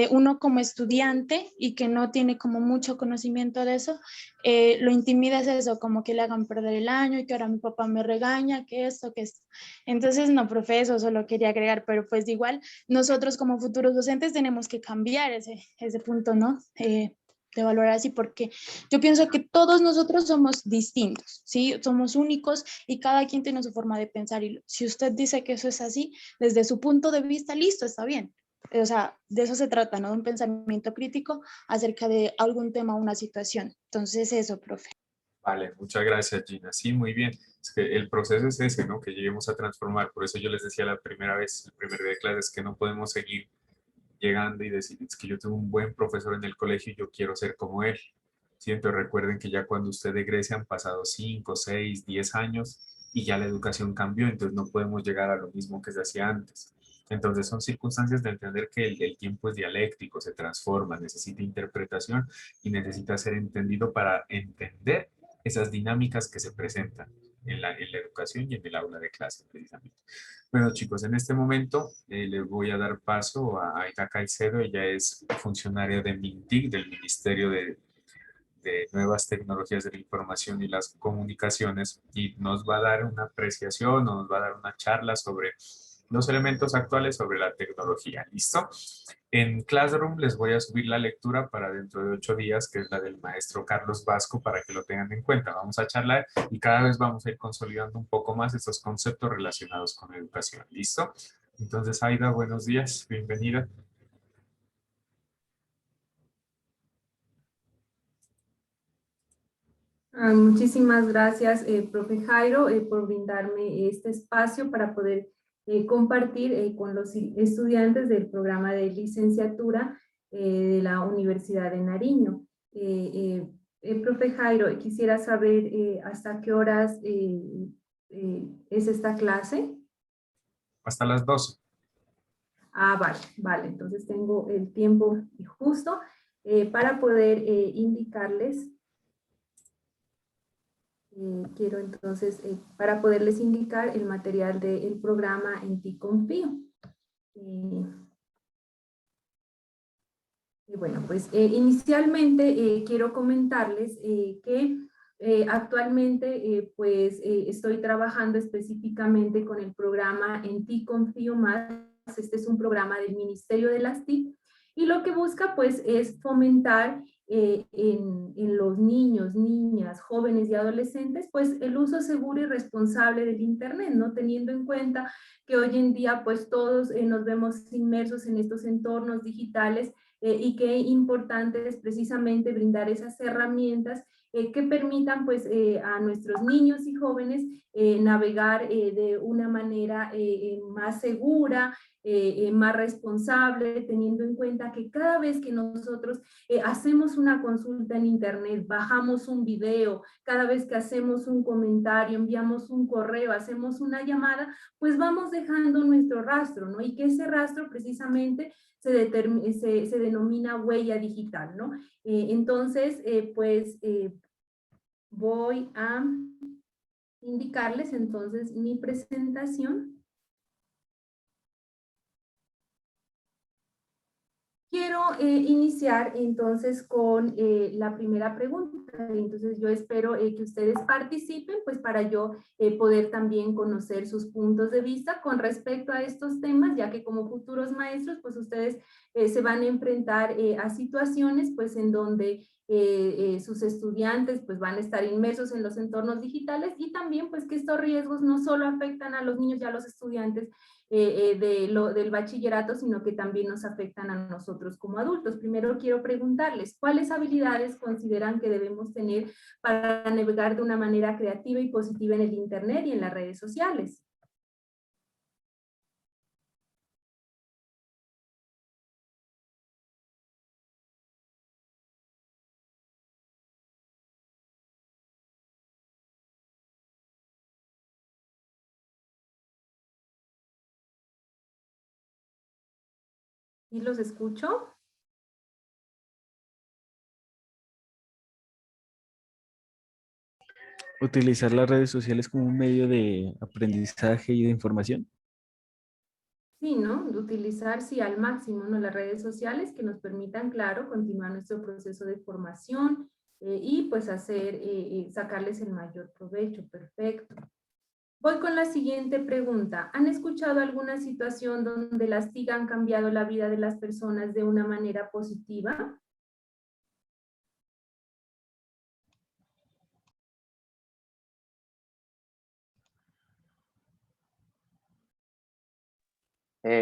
uno como estudiante y que no tiene como mucho conocimiento de eso, lo intimida es eso, como que le hagan perder el año y que ahora mi papá me regaña, que esto, que esto. Entonces, no, profe, eso solo quería agregar, pero pues igual nosotros como futuros docentes tenemos que cambiar ese punto, ¿no? De valorar así, porque yo pienso que todos nosotros somos distintos, ¿sí? Somos únicos y cada quien tiene su forma de pensar y si usted dice que eso es así, desde su punto de vista, listo, está bien. O sea, de eso se trata, ¿no? De un pensamiento crítico acerca de algún tema o una situación. Entonces, eso, profe. Vale, muchas gracias, Gina. Sí, muy bien. Es que el proceso es ese, ¿no? Que lleguemos a transformar. Por eso yo les decía la primera vez, el primer día de clases, que no podemos seguir llegando y decir, es que yo tengo un buen profesor en el colegio y yo quiero ser como él. Siempre recuerden que ya cuando usted egrese han pasado 5, 6, 10 años y ya la educación cambió, entonces no podemos llegar a lo mismo que se hacía antes. Entonces son circunstancias de entender que el tiempo es dialéctico, se transforma, necesita interpretación y necesita ser entendido para entender esas dinámicas que se presentan en la educación y en el aula de clase, precisamente. Bueno, chicos, en este momento les voy a dar paso a Aida Caicedo. Ella es funcionaria de MINTIC, del Ministerio de Nuevas Tecnologías de la Información y las Comunicaciones, y nos va a dar una apreciación, nos va a dar una charla sobre los elementos actuales sobre la tecnología. ¿Listo? En Classroom les voy a subir la lectura para dentro de 8 días, que es la del maestro Carlos Vasco, para que lo tengan en cuenta. Vamos a charlar y cada vez vamos a ir consolidando un poco más estos conceptos relacionados con educación. ¿Listo? Entonces, Aida, buenos días, bienvenida. Muchísimas gracias, profe Jairo, por brindarme este espacio para poder compartir con los estudiantes del programa de licenciatura de la Universidad de Nariño. Profe Jairo, quisiera saber hasta qué horas es esta clase. Hasta las 12. Vale, entonces tengo el tiempo justo para poder indicarles. Quiero entonces, para poderles indicar el material del programa En Ti Confío. Y bueno, pues inicialmente quiero comentarles que actualmente pues estoy trabajando específicamente con el programa En Ti Confío Más. Este es un programa del Ministerio de las TIC y lo que busca pues es fomentar en los niños, niñas, jóvenes y adolescentes, pues el uso seguro y responsable del Internet, ¿no? Teniendo en cuenta que hoy en día pues todos nos vemos inmersos en estos entornos digitales y qué importante es precisamente brindar esas herramientas que permitan pues a nuestros niños y jóvenes navegar de una manera más segura, más responsable, teniendo en cuenta que cada vez que nosotros hacemos una consulta en internet, bajamos un video, cada vez que hacemos un comentario, enviamos un correo, hacemos una llamada, pues vamos dejando nuestro rastro, ¿no? Y que ese rastro precisamente se denomina huella digital, ¿no? Entonces, pues voy a indicarles entonces mi presentación. Quiero iniciar entonces con la primera pregunta. Entonces yo espero que ustedes participen, pues para yo poder también conocer sus puntos de vista con respecto a estos temas, ya que como futuros maestros, pues ustedes se van a enfrentar a situaciones pues en donde sus estudiantes pues van a estar inmersos en los entornos digitales y también pues que estos riesgos no solo afectan a los niños y a los estudiantes del bachillerato, sino que también nos afectan a nosotros como adultos. Primero quiero preguntarles, ¿cuáles habilidades consideran que debemos tener para navegar de una manera creativa y positiva en el Internet y en las redes sociales? ¿Y los escucho? Utilizar las redes sociales como un medio de aprendizaje y de información. Sí, ¿no? Utilizar, sí, al máximo, ¿no? Las redes sociales que nos permitan, claro, continuar nuestro proceso de formación y pues sacarles el mayor provecho. Perfecto. Voy con la siguiente pregunta. ¿Han escuchado alguna situación donde las TIC han cambiado la vida de las personas de una manera positiva?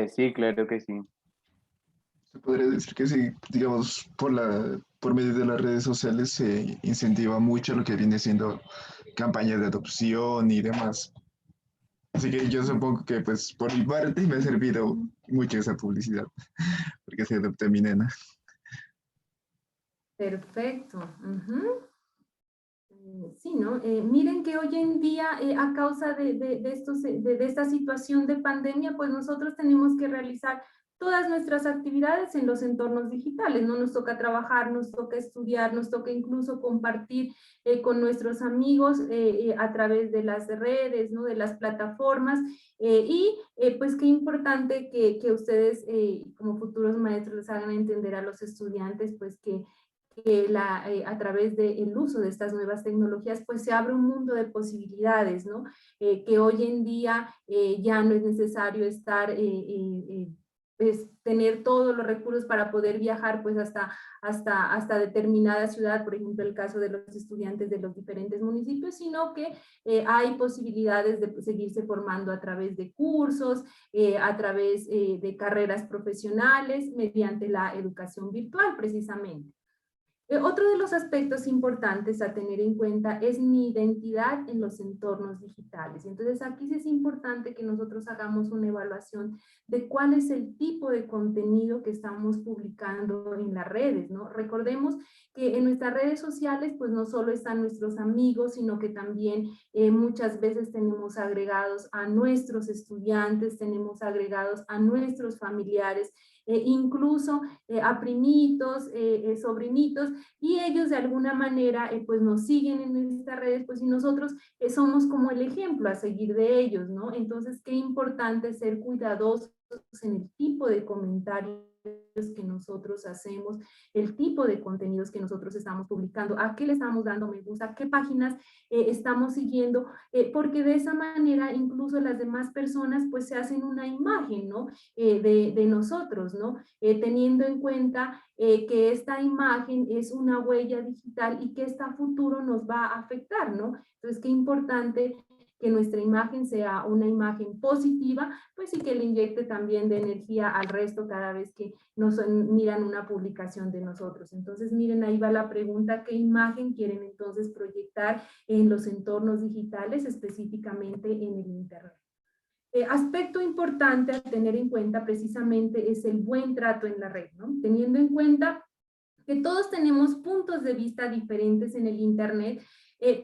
Sí, claro que sí. Se podría decir que sí, digamos, por medio de las redes sociales se incentiva mucho lo que viene siendo campañas de adopción y demás. Así que yo supongo que, pues, por mi parte me ha servido mucho esa publicidad, porque se adopté a mi nena. Perfecto. Sí, ¿no? Miren que hoy en día, a causa de esta situación de pandemia, pues nosotros tenemos que realizar todas nuestras actividades en los entornos digitales, ¿no? Nos toca trabajar, nos toca estudiar, nos toca incluso compartir con nuestros amigos a través de las redes, ¿no? De las plataformas. Pues qué importante que ustedes como futuros maestros les hagan entender a los estudiantes, pues que a través del uso de estas nuevas tecnologías, pues se abre un mundo de posibilidades, ¿no? Que hoy en día ya no es necesario pues, tener todos los recursos para poder viajar pues hasta determinada ciudad, por ejemplo el caso de los estudiantes de los diferentes municipios, sino que hay posibilidades de seguirse formando a través de cursos, a través de carreras profesionales, mediante la educación virtual precisamente. Otro de los aspectos importantes a tener en cuenta es mi identidad en los entornos digitales. Entonces aquí sí es importante que nosotros hagamos una evaluación de cuál es el tipo de contenido que estamos publicando en las redes, ¿no? Recordemos que en nuestras redes sociales pues no solo están nuestros amigos, sino que también muchas veces tenemos agregados a nuestros estudiantes, tenemos agregados a nuestros familiares, incluso a primitos, sobrinitos, y ellos de alguna manera pues nos siguen en estas redes, pues y nosotros somos como el ejemplo a seguir de ellos, ¿no? Entonces, qué importante ser cuidadosos en el tipo de comentarios que nosotros hacemos, el tipo de contenidos que nosotros estamos publicando, a qué le estamos dando me gusta, qué páginas estamos siguiendo, porque de esa manera incluso las demás personas pues se hacen una imagen, ¿no? De nosotros, ¿no? Teniendo en cuenta que esta imagen es una huella digital y que esta futuro nos va a afectar, ¿no? Entonces, qué importante que nuestra imagen sea una imagen positiva, pues y que le inyecte también de energía al resto cada vez que nos miran una publicación de nosotros. Entonces, miren, ahí va la pregunta, ¿qué imagen quieren entonces proyectar en los entornos digitales, específicamente en el Internet? Aspecto importante a tener en cuenta precisamente es el buen trato en la red, ¿no? Teniendo en cuenta que todos tenemos puntos de vista diferentes en el Internet,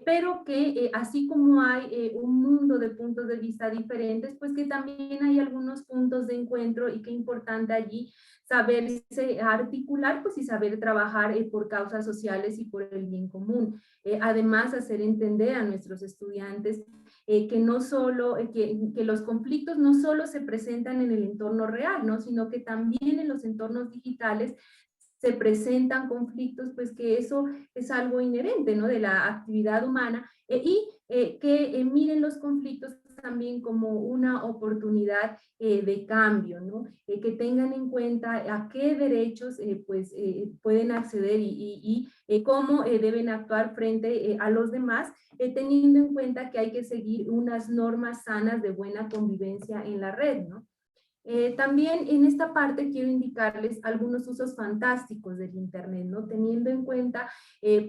pero que así como hay un mundo de puntos de vista diferentes, pues que también hay algunos puntos de encuentro y qué importante allí saberse articular, pues y saber trabajar por causas sociales y por el bien común. Además, hacer entender a nuestros estudiantes que no solo, que los conflictos no solo se presentan en el entorno real, ¿no? Sino que también en los entornos digitales se presentan conflictos, pues que eso es algo inherente, ¿no? De la actividad humana que miren los conflictos también como una oportunidad de cambio, ¿no? Que tengan en cuenta a qué derechos pueden acceder y cómo deben actuar frente a los demás, teniendo en cuenta que hay que seguir unas normas sanas de buena convivencia en la red, ¿no? También en esta parte quiero indicarles algunos usos fantásticos del Internet, ¿no? Teniendo en cuenta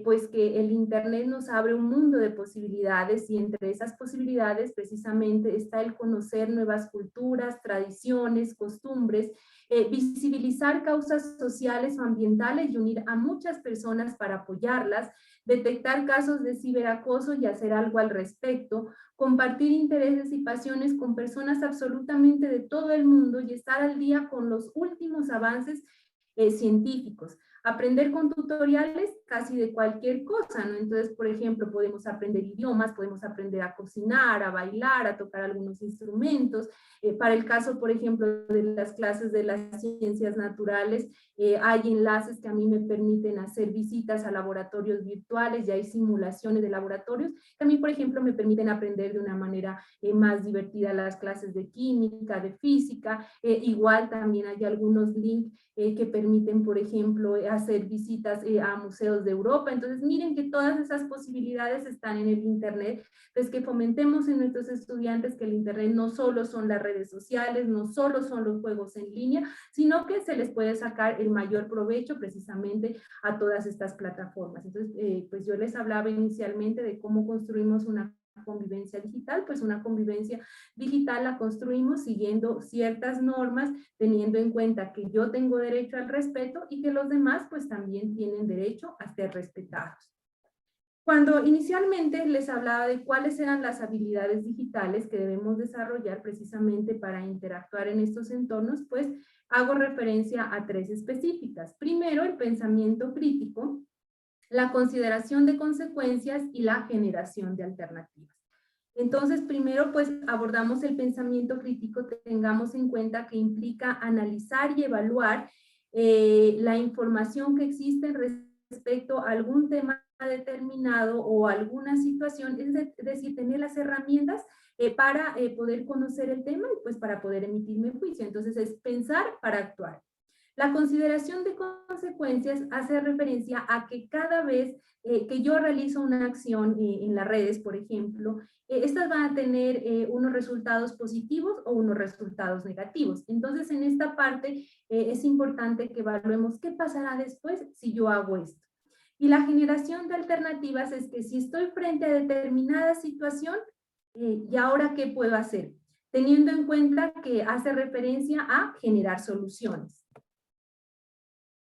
pues que el Internet nos abre un mundo de posibilidades y entre esas posibilidades precisamente está el conocer nuevas culturas, tradiciones, costumbres, visibilizar causas sociales o ambientales y unir a muchas personas para apoyarlas, detectar casos de ciberacoso y hacer algo al respecto, compartir intereses y pasiones con personas absolutamente de todo el mundo y estar al día con los últimos avances científicos. Aprender con tutoriales casi de cualquier cosa, ¿no? Entonces, por ejemplo, podemos aprender idiomas, podemos aprender a cocinar, a bailar, a tocar algunos instrumentos. Para el caso, por ejemplo, de las clases de las ciencias naturales, hay enlaces que a mí me permiten hacer visitas a laboratorios virtuales y hay simulaciones de laboratorios que a mí, por ejemplo, me permiten aprender de una manera más divertida las clases de química, de física. Igual también hay algunos links que permiten, por ejemplo, hacer visitas a museos de Europa. Entonces, miren que todas esas posibilidades están en el Internet. Entonces, que fomentemos en nuestros estudiantes que el Internet no solo son las redes sociales, no solo son los juegos en línea, sino que se les puede sacar el mayor provecho precisamente a todas estas plataformas. Entonces, pues yo les hablaba inicialmente de cómo construimos una convivencia digital, pues una convivencia digital la construimos siguiendo ciertas normas, teniendo en cuenta que yo tengo derecho al respeto y que los demás pues también tienen derecho a ser respetados. Cuando inicialmente les hablaba de cuáles eran las habilidades digitales que debemos desarrollar precisamente para interactuar en estos entornos, pues hago referencia a 3 específicas. Primero, el pensamiento crítico, la consideración de consecuencias y la generación de alternativas. Entonces, primero, pues abordamos el pensamiento crítico, tengamos en cuenta que implica analizar y evaluar la información que existe respecto a algún tema determinado o alguna situación, es decir, tener las herramientas para poder conocer el tema y pues para poder emitirme juicio. Entonces, es pensar para actuar. La consideración de consecuencias hace referencia a que cada vez que yo realizo una acción en las redes, por ejemplo, estas van a tener unos resultados positivos o unos resultados negativos. Entonces, en esta parte es importante que evaluemos qué pasará después si yo hago esto. Y la generación de alternativas es que si estoy frente a determinada situación, ¿y ahora qué puedo hacer? Teniendo en cuenta que hace referencia a generar soluciones.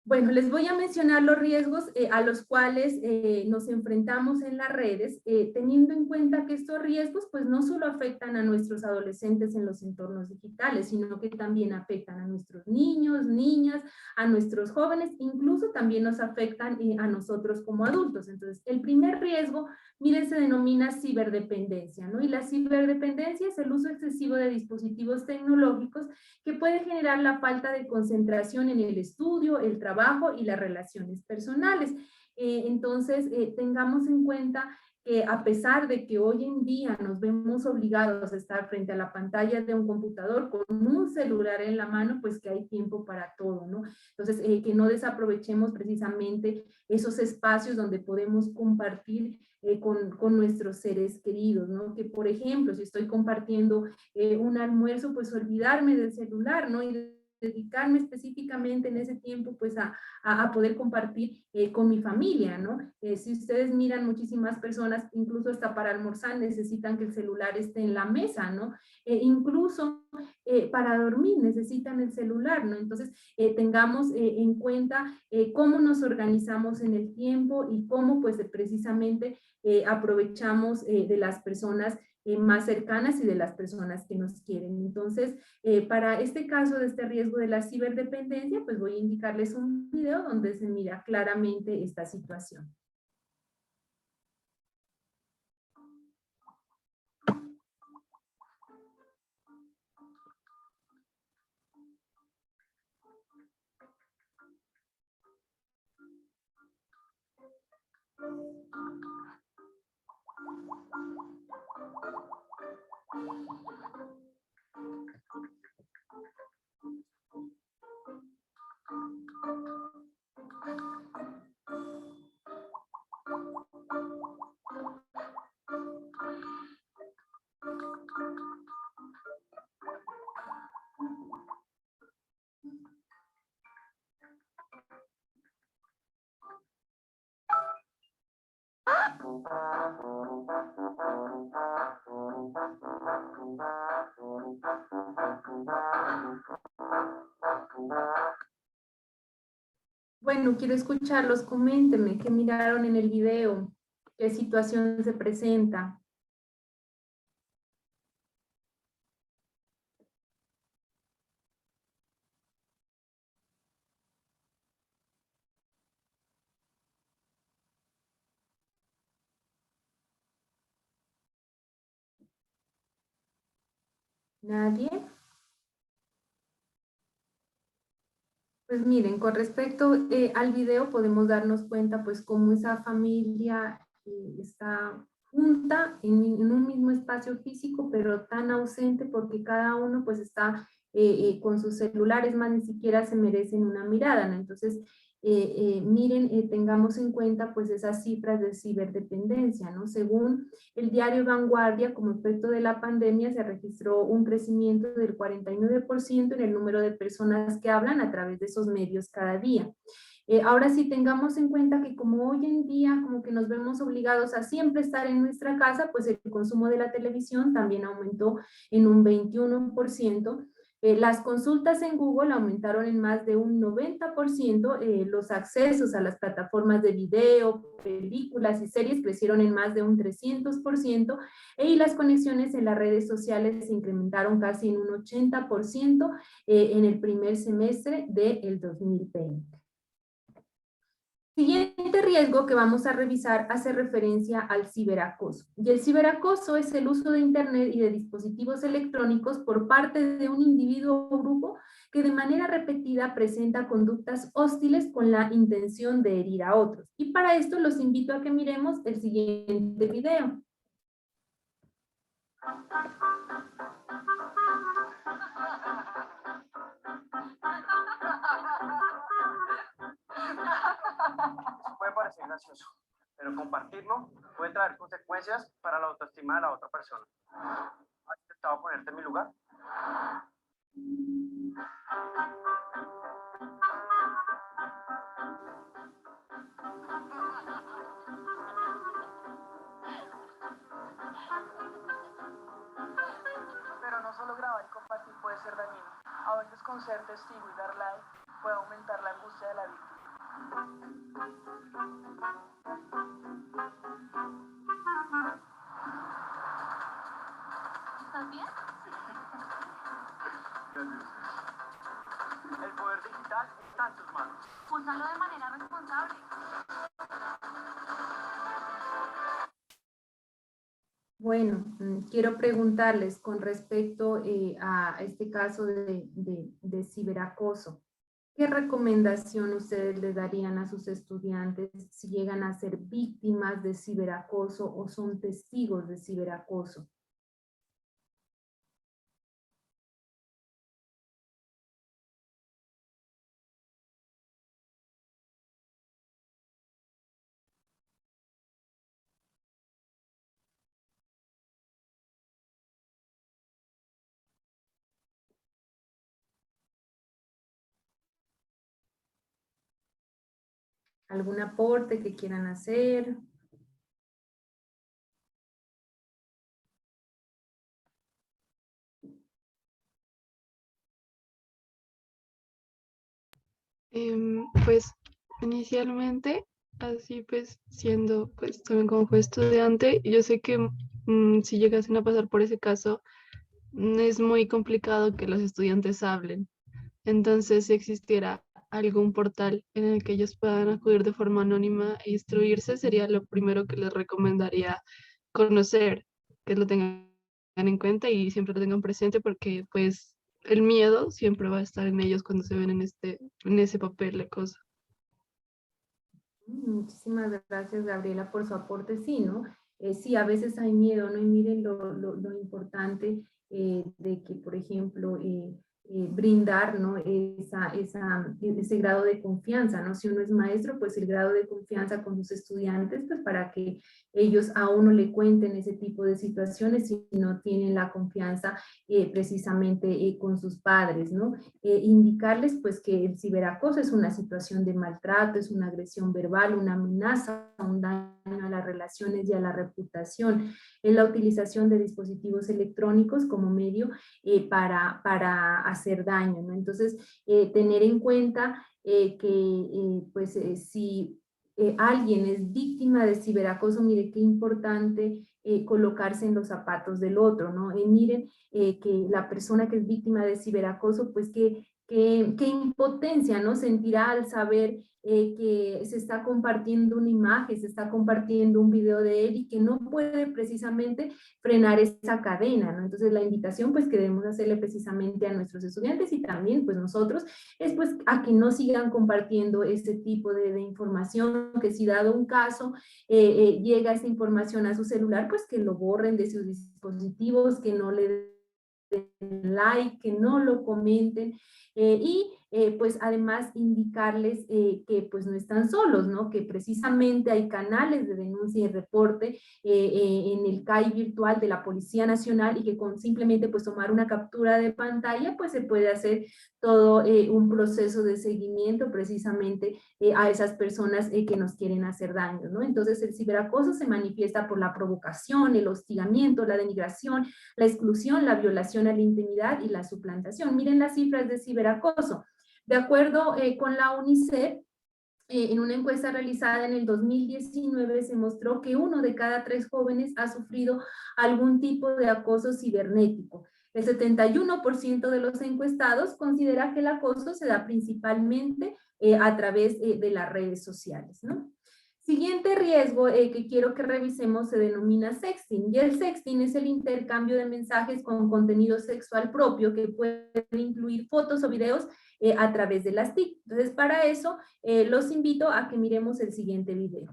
Bueno, les voy a mencionar los riesgos a los cuales nos enfrentamos en las redes, teniendo en cuenta que estos riesgos pues no solo afectan a nuestros adolescentes en los entornos digitales, sino que también afectan a nuestros niños, niñas, a nuestros jóvenes, incluso también nos afectan a nosotros como adultos. Entonces, el primer riesgo, miren, se denomina ciberdependencia, ¿no? Y la ciberdependencia es el uso excesivo de dispositivos tecnológicos que puede generar la falta de concentración en el estudio, el trabajo y las relaciones personales. Entonces, tengamos en cuenta que a pesar de que hoy en día nos vemos obligados a estar frente a la pantalla de un computador con un celular en la mano, pues que hay tiempo para todo, ¿no? Entonces, que no desaprovechemos precisamente esos espacios donde podemos compartir con nuestros seres queridos, ¿no? Que, por ejemplo, si estoy compartiendo un almuerzo, pues olvidarme del celular, ¿no? Y dedicarme específicamente en ese tiempo pues a poder compartir con mi familia, ¿no? Si ustedes miran, muchísimas personas, incluso hasta para almorzar, necesitan que el celular esté en la mesa, ¿no? Incluso para dormir necesitan el celular, ¿no? Entonces, tengamos en cuenta cómo nos organizamos en el tiempo y cómo pues precisamente aprovechamos de las personas más cercanas y de las personas que nos quieren. Entonces, para este caso de este riesgo de la ciberdependencia, pues voy a indicarles un video donde se mira claramente esta situación. Bueno, quiero escucharlos, coméntenme qué miraron en el video, qué situación se presenta. ¿Nadie? Pues miren, con respecto al video podemos darnos cuenta pues cómo esa familia está junta en un mismo espacio físico, pero tan ausente porque cada uno pues está con sus celulares, más ni siquiera se merecen una mirada, ¿no? Entonces, miren, tengamos en cuenta pues esas cifras de ciberdependencia, ¿no? Según el diario Vanguardia, como efecto de la pandemia, se registró un crecimiento del 49% en el número de personas que hablan a través de esos medios cada día. Ahora sí, tengamos en cuenta que como hoy en día como que nos vemos obligados a siempre estar en nuestra casa, pues el consumo de la televisión también aumentó en un 21%. Las consultas en Google aumentaron en más de un 90%, los accesos a las plataformas de video, películas y series crecieron en más de un 300%, y las conexiones en las redes sociales se incrementaron casi en un 80% en el primer semestre del 2020. Siguiente riesgo que vamos a revisar hace referencia al ciberacoso. Y el ciberacoso es el uso de Internet y de dispositivos electrónicos por parte de un individuo o grupo que de manera repetida presenta conductas hostiles con la intención de herir a otros. Y para esto los invito a que miremos el siguiente video. Puede parecer gracioso, pero compartirlo puede traer consecuencias para la autoestima de la otra persona. ¿Has intentado ponerte en mi lugar? Pero no solo grabar y compartir puede ser dañino. A veces con ser testigo y dar like puede aumentar la angustia de la víctima. ¿Estás bien? El poder digital está en tus manos. Úsalo de manera responsable. Bueno, quiero preguntarles con respecto a este caso de ciberacoso. ¿Qué recomendación ustedes le darían a sus estudiantes si llegan a ser víctimas de ciberacoso o son testigos de ciberacoso? ¿Algún aporte que quieran hacer? Pues inicialmente, así pues siendo pues también como fue estudiante, yo sé que si llegasen a pasar por ese caso, es muy complicado que los estudiantes hablen. Entonces, si existiera algún portal en el que ellos puedan acudir de forma anónima e instruirse, sería lo primero que les recomendaría conocer, que lo tengan en cuenta y siempre lo tengan presente porque pues el miedo siempre va a estar en ellos cuando se ven en ese papel de cosas. Muchísimas gracias, Gabriela, por su aporte. Sí, ¿no? Sí, a veces hay miedo, ¿no? Y miren lo importante de que, por ejemplo, brindar, ¿no? Ese grado de confianza, ¿no? Si uno es maestro, pues el grado de confianza con sus estudiantes, pues para que ellos a uno le cuenten ese tipo de situaciones si no tienen la confianza precisamente con sus padres, ¿no? Indicarles pues que el ciberacoso es una situación de maltrato, es una agresión verbal, una amenaza, un daño a las relaciones y a la reputación, es la utilización de dispositivos electrónicos como medio para hacer daño, ¿no? Entonces, tener en cuenta si alguien es víctima de ciberacoso, mire qué importante colocarse en los zapatos del otro, ¿no? Miren que la persona que es víctima de ciberacoso, pues qué impotencia, ¿no? Sentirá al saber que se está compartiendo una imagen, se está compartiendo un video de él y que no puede precisamente frenar esa cadena, ¿no? Entonces la invitación pues que debemos hacerle precisamente a nuestros estudiantes y también pues nosotros es pues a que no sigan compartiendo ese tipo de información, que si dado un caso llega esa información a su celular, pues que lo borren de sus dispositivos, que no le like, que no lo comenten pues además indicarles que pues no están solos, ¿no? Que precisamente hay canales de denuncia y reporte en el CAI virtual de la Policía Nacional y que con simplemente pues tomar una captura de pantalla pues se puede hacer todo un proceso de seguimiento precisamente a esas personas que nos quieren hacer daño, ¿no? Entonces el ciberacoso se manifiesta por la provocación, el hostigamiento, la denigración, la exclusión, la violación a la intimidad y la suplantación. Miren las cifras de ciberacoso. De acuerdo con la UNICEF, en una encuesta realizada en el 2019 se mostró que 1 de cada 3 jóvenes ha sufrido algún tipo de acoso cibernético. El 71% de los encuestados considera que el acoso se da principalmente a través de las redes sociales, ¿no? Siguiente riesgo que quiero que revisemos se denomina sexting, y el sexting es el intercambio de mensajes con contenido sexual propio que puede incluir fotos o videos a través de las TIC. Entonces, para eso, los invito a que miremos el siguiente video.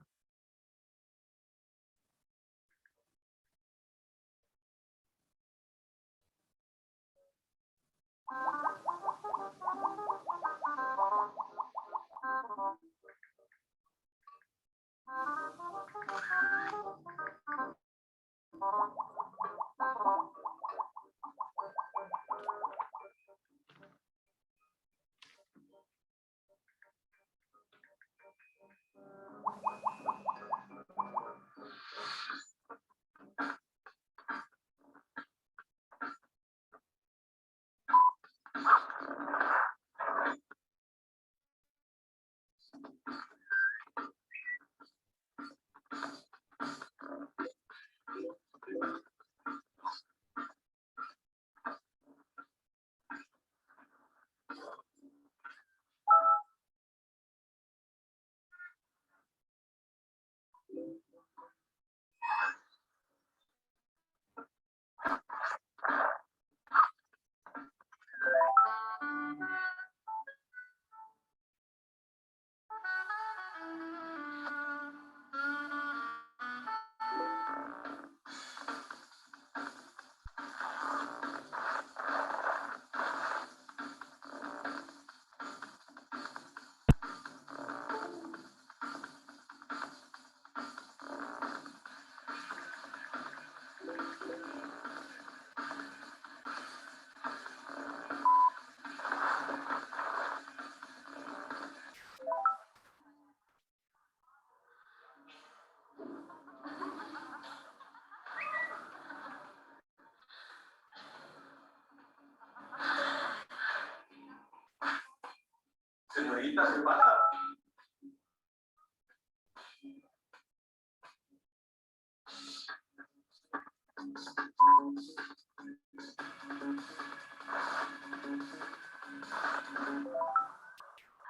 Señorita, ¿qué pasa?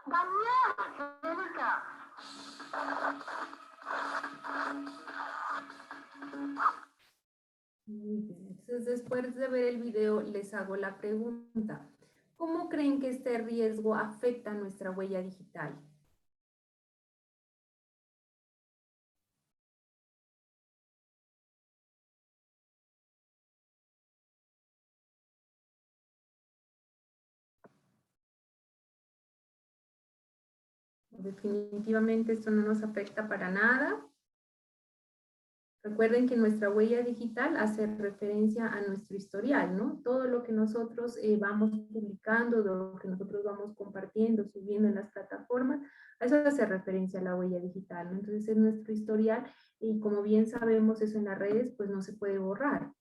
Daniel, ven acá. Muy bien. Entonces, después de ver el video, les hago la pregunta. ¿Cómo creen que este riesgo afecta nuestra huella digital? Definitivamente esto no nos afecta para nada. Recuerden que nuestra huella digital hace referencia a nuestro historial, ¿no? Todo lo que nosotros vamos publicando, lo que nosotros vamos compartiendo, subiendo en las plataformas, a eso hace referencia a la huella digital, ¿no? Entonces es nuestro historial y como bien sabemos eso en las redes, pues no se puede borrar.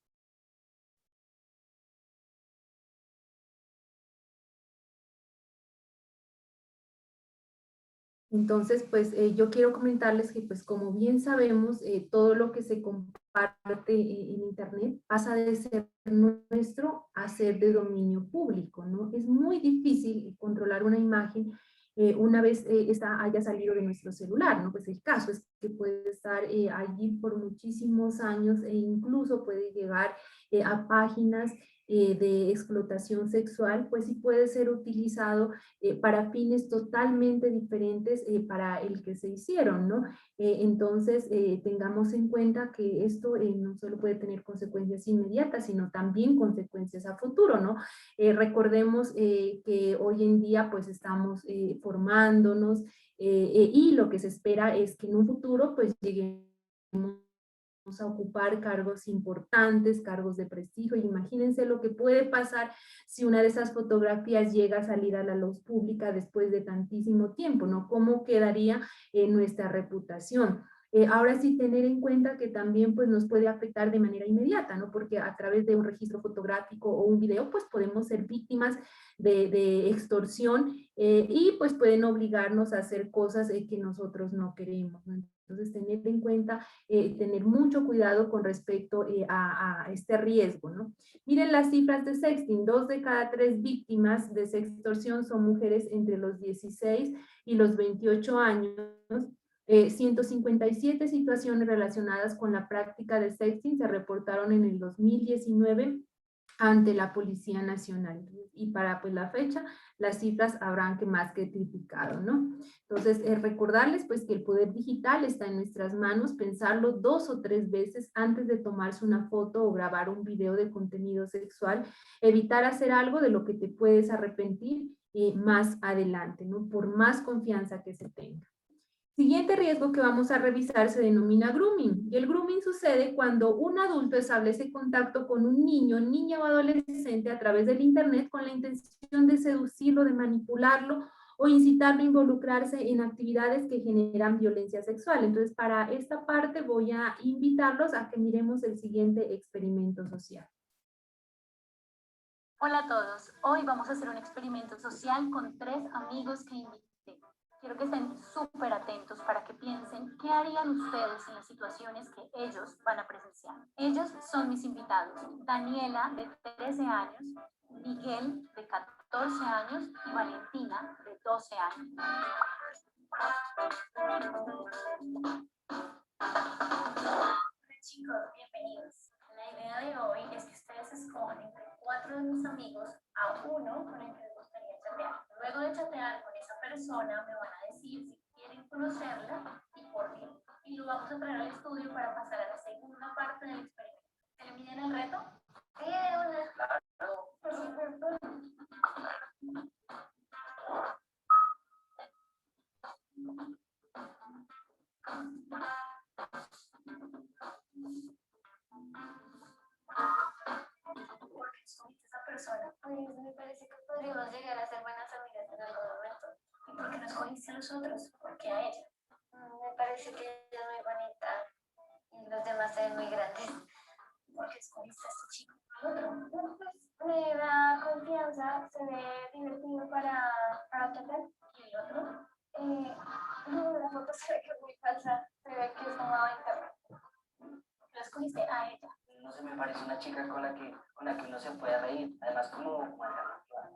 Entonces, pues yo quiero comentarles que, pues como bien sabemos, todo lo que se comparte en Internet pasa de ser nuestro a ser de dominio público, ¿no? Es muy difícil controlar una imagen una vez esta haya salido de nuestro celular, ¿no? Pues el caso es que puede estar allí por muchísimos años e incluso puede llegar a páginas de explotación sexual, pues sí puede ser utilizado para fines totalmente diferentes para el que se hicieron, ¿no? Entonces, tengamos en cuenta que esto no solo puede tener consecuencias inmediatas, sino también consecuencias a futuro, ¿no? Recordemos que hoy en día pues estamos formándonos y lo que se espera es que en un futuro pues lleguemos a ocupar cargos importantes, cargos de prestigio. Imagínense lo que puede pasar si una de esas fotografías llega a salir a la luz pública después de tantísimo tiempo, ¿no? ¿Cómo quedaría nuestra reputación? Ahora sí tener en cuenta que también pues nos puede afectar de manera inmediata, ¿no? Porque a través de un registro fotográfico o un video pues podemos ser víctimas de extorsión y pues pueden obligarnos a hacer cosas que nosotros no queremos, ¿no? Entonces, tener en cuenta, tener mucho cuidado con respecto a este riesgo, ¿no? Miren las cifras de sexting. 2 de cada 3 víctimas de sextorsión son mujeres entre los 16 y los 28 años. 157 situaciones relacionadas con la práctica de sexting se reportaron en el 2019 ante la Policía Nacional. Y para pues la fecha, las cifras habrán que más que triplicado, ¿no? Entonces, recordarles pues que el poder digital está en nuestras manos, pensarlo 2 o 3 veces antes de tomarse una foto o grabar un video de contenido sexual, evitar hacer algo de lo que te puedes arrepentir más adelante, ¿no? Por más confianza que se tenga. Siguiente riesgo que vamos a revisar se denomina grooming. Y el grooming sucede cuando un adulto establece contacto con un niño, niña o adolescente a través del Internet con la intención de seducirlo, de manipularlo o incitarlo a involucrarse en actividades que generan violencia sexual. Entonces, para esta parte voy a invitarlos a que miremos el siguiente experimento social. Hola a todos. Hoy vamos a hacer un experimento social con 3 amigos que invité. Quiero que estén súper atentos para que piensen qué harían ustedes en las situaciones que ellos van a presenciar. Ellos son mis invitados. Daniela, de 13 años, Miguel, de 14 años y Valentina, de 12 años. Hola chicos, bienvenidos. La idea de hoy es que ustedes escojan entre 4 de mis amigos a uno con el que les gustaría chatear. Luego de chatear con esa persona me van a decir si quieren conocerla y por qué. Y lo vamos a traer al estudio para pasar a la segunda parte del experimento. ¿Se le miden el reto? Sí, claro. ¿Por qué escogiste esa persona? Pues me parece que podríamos llegar a ser buenas amigas en algún momento. ¿Y por qué no escogiste a los otros? ¿Por qué a ella? Me parece que ella es muy bonita y los demás se ven muy grandes. ¿Por qué escogiste a este chico? ¿Al otro? Pues me da confianza, se ve divertido para tratar. ¿Y el otro? escogiste a ella? No se me parece una chica con la que uno se puede reír, además como alternativa.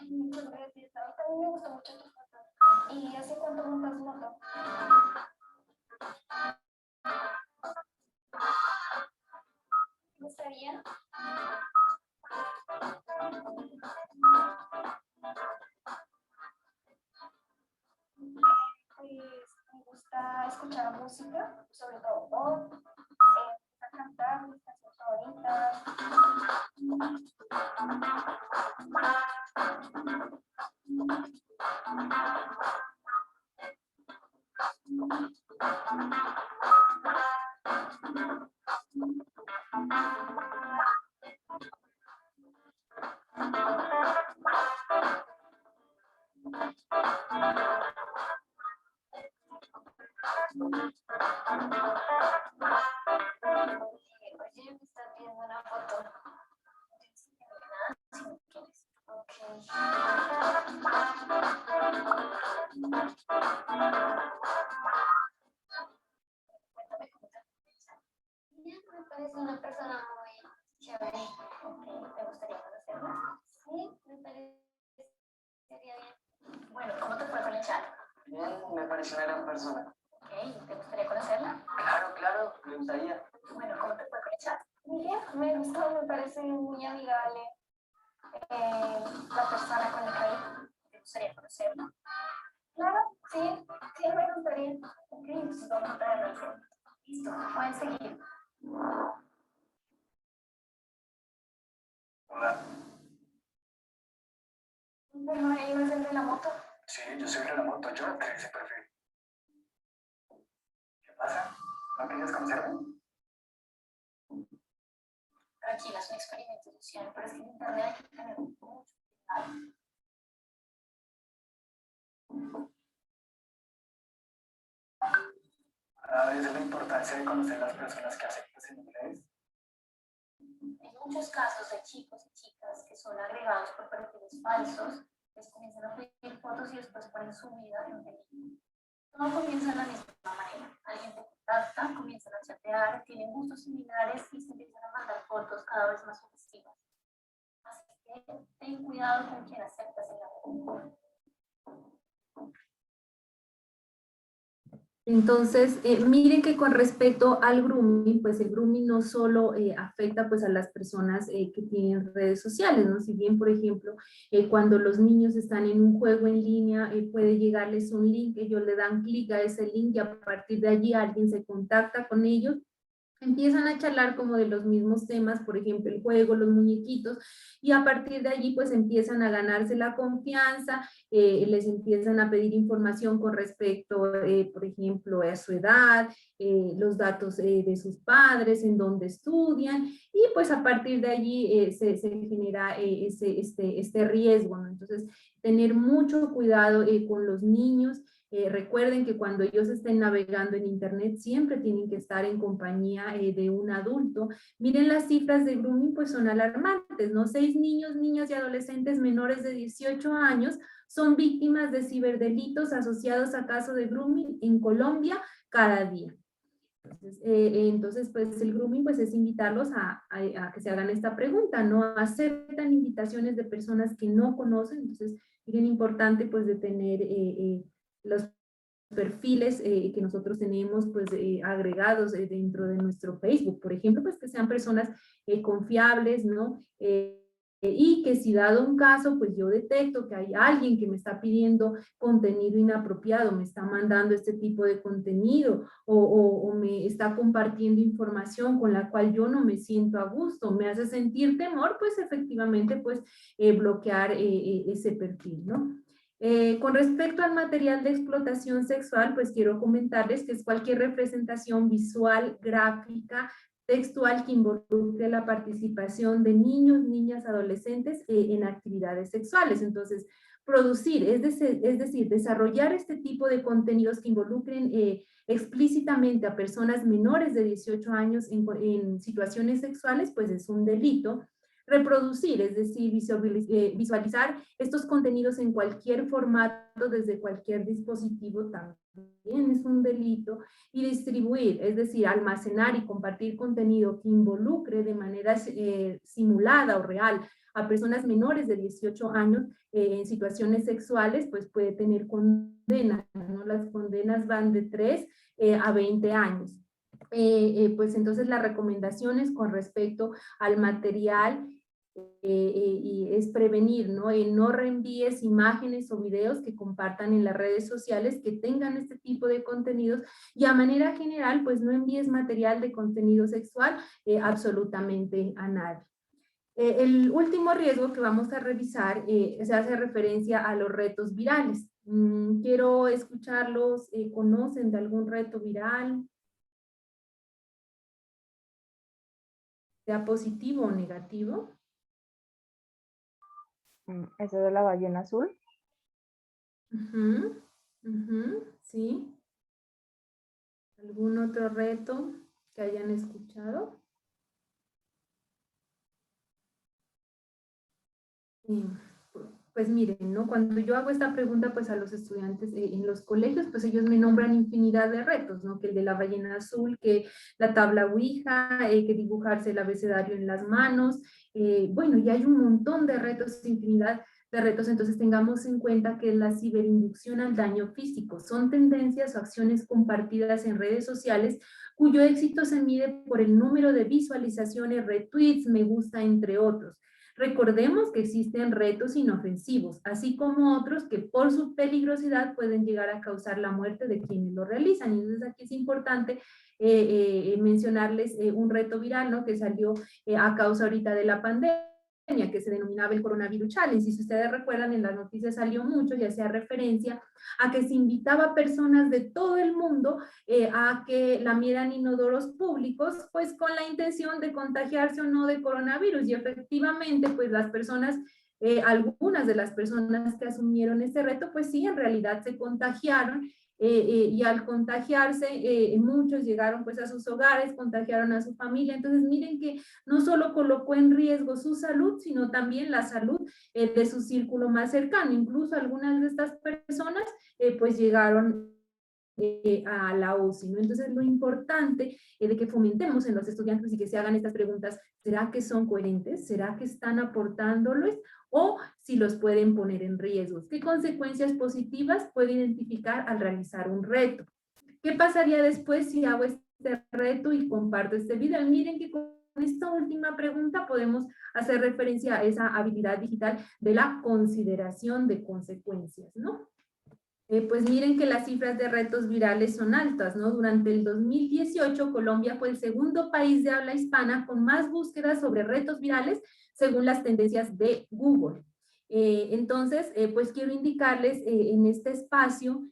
Muchas gracias. A mí también me gusta mucho tu foto. ¿Y hace cuánto montas moto? ¿Me gustaría? Pues me gusta escuchar música, sobre todo pop, me gusta cantar mis canciones favoritas. Oye, me estás viendo una foto. No tienes que ver nada si no quieres. Cuéntame cómo te piensas. Bien, me parece una persona muy chévere. ¿Te gustaría conocerla? Sí, me parecería bien. Bueno, ¿cómo te fue con el chat? Bien, me parece una gran persona. ¿Te gustaría conocerla? Claro, me gustaría. Bueno, ¿cómo te fue con el chat? Muy bien, me gustó, me parece muy amigable. La persona con la que hay, ¿te gustaría conocerla? Claro, sí, me gustaría. Ok, entonces vamos a traerlo al frente. Listo, pueden seguir. Hola. Bueno, ahí no es el de la moto. Sí, yo soy de la moto, yo entré ese perfil. ¿Qué pasa? ¿No querías conocerme? Tranquila, es un experimento social, pero es que en internet hay que tener mucho cuidado. A veces la importancia de conocer las personas que aceptas en inglés. Hay muchos casos de chicos y chicas que son agregados por perfiles falsos, les comienzan a pedir fotos y después ponen su vida en peligro. Todo comienza de la misma manera. Alguien te contacta, comienzan a chatear, tienen gustos similares y se empiezan a mandar fotos cada vez más sugestivas. Así que ten cuidado con quien aceptas en la red. Entonces, miren que con respecto al grooming, pues el grooming no solo afecta pues a las personas que tienen redes sociales, ¿no? Si bien, por ejemplo, cuando los niños están en un juego en línea, puede llegarles un link, ellos le dan clic a ese link y a partir de allí alguien se contacta con ellos. Empiezan a charlar como de los mismos temas, por ejemplo, el juego, los muñequitos, y a partir de allí pues empiezan a ganarse la confianza, les empiezan a pedir información con respecto, por ejemplo, a su edad, los datos de sus padres, en dónde estudian, y pues a partir de allí se genera este riesgo, ¿no? Entonces, tener mucho cuidado con los niños. Recuerden que cuando ellos estén navegando en internet siempre tienen que estar en compañía de un adulto. Miren las cifras de grooming, pues son alarmantes, ¿no? 6 niños, niñas y adolescentes menores de 18 años son víctimas de ciberdelitos asociados a casos de grooming en Colombia cada día. Entonces, pues el grooming pues es invitarlos a que se hagan esta pregunta, no aceptan invitaciones de personas que no conocen. Entonces, miren, importante pues de tener los perfiles que nosotros tenemos pues agregados dentro de nuestro Facebook, por ejemplo, pues que sean personas confiables, ¿no? Y que si dado un caso, pues yo detecto que hay alguien que me está pidiendo contenido inapropiado, me está mandando este tipo de contenido o me está compartiendo información con la cual yo no me siento a gusto, me hace sentir temor, pues efectivamente pues bloquear ese perfil, ¿no? Con respecto al material de explotación sexual, pues quiero comentarles que es cualquier representación visual, gráfica, textual que involucre la participación de niños, niñas, adolescentes en actividades sexuales. Entonces, producir, es decir, desarrollar este tipo de contenidos que involucren explícitamente a personas menores de 18 años en situaciones sexuales, pues es un delito. Reproducir, es decir, visualizar estos contenidos en cualquier formato, desde cualquier dispositivo, también es un delito. Y distribuir, es decir, almacenar y compartir contenido que involucre de manera simulada o real a personas menores de 18 años en situaciones sexuales, pues puede tener condena, ¿no? Las condenas van de 3 a 20 años. Pues entonces las recomendaciones con respecto al material y es prevenir, ¿no? No reenvíes imágenes o videos que compartan en las redes sociales que tengan este tipo de contenidos, y a manera general, pues no envíes material de contenido sexual absolutamente a nadie. El último riesgo que vamos a revisar se hace referencia a los retos virales. Quiero escucharlos. ¿Conocen de algún reto viral? ¿Sea positivo o negativo? ¿Ese de la ballena azul? Sí. ¿Algún otro reto que hayan escuchado? Pues miren, ¿no? Cuando yo hago esta pregunta pues a los estudiantes en los colegios, pues ellos me nombran infinidad de retos, ¿no? Que el de la ballena azul, que la tabla Ouija, que dibujarse el abecedario en las manos, bueno, y hay un montón de retos, infinidad de retos. Entonces tengamos en cuenta que la ciberinducción al daño físico son tendencias o acciones compartidas en redes sociales cuyo éxito se mide por el número de visualizaciones, retweets, me gusta, entre otros. Recordemos que existen retos inofensivos, así como otros que por su peligrosidad pueden llegar a causar la muerte de quienes lo realizan. Y entonces aquí es importante mencionarles un reto viral, ¿no? Que salió a causa ahorita de la pandemia, que se denominaba el coronavirus challenge. Y si ustedes recuerdan, en las noticias salió mucho y hacía referencia a que se invitaba a personas de todo el mundo a que lamieran inodoros públicos, pues con la intención de contagiarse o no de coronavirus. Y efectivamente, pues las personas, algunas de las personas que asumieron este reto, pues sí, en realidad se contagiaron. Y al contagiarse, muchos llegaron pues a sus hogares, contagiaron a su familia. Entonces miren que no solo colocó en riesgo su salud, sino también la salud de su círculo más cercano. Incluso algunas de estas personas pues llegaron a la UCI, ¿no? Entonces lo importante de que fomentemos en los estudiantes y que se hagan estas preguntas: ¿será que son coherentes? ¿Será que están aportándoles? O si los pueden poner en riesgo. ¿Qué consecuencias positivas puede identificar al realizar un reto? ¿Qué pasaría después si hago este reto y comparto este video? Miren que con esta última pregunta podemos hacer referencia a esa habilidad digital de la consideración de consecuencias, ¿no? Pues miren que las cifras de retos virales son altas, ¿no? Durante el 2018, Colombia fue el segundo país de habla hispana con más búsquedas sobre retos virales según las tendencias de Google. Entonces, pues quiero indicarles en este espacio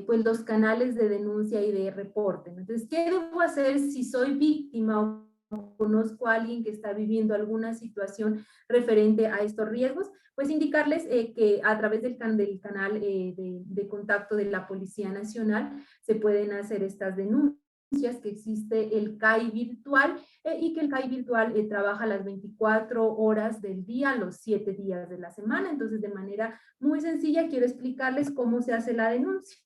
pues los canales de denuncia y de reporte, ¿no? Entonces, ¿qué debo hacer si soy víctima o conozco a alguien que está viviendo alguna situación referente a estos riesgos? Pues indicarles que a través del canal de contacto de la Policía Nacional se pueden hacer estas denuncias, que existe el CAI virtual y que el CAI virtual trabaja las 24 horas del día, los 7 días de la semana. Entonces, de manera muy sencilla, quiero explicarles cómo se hace la denuncia.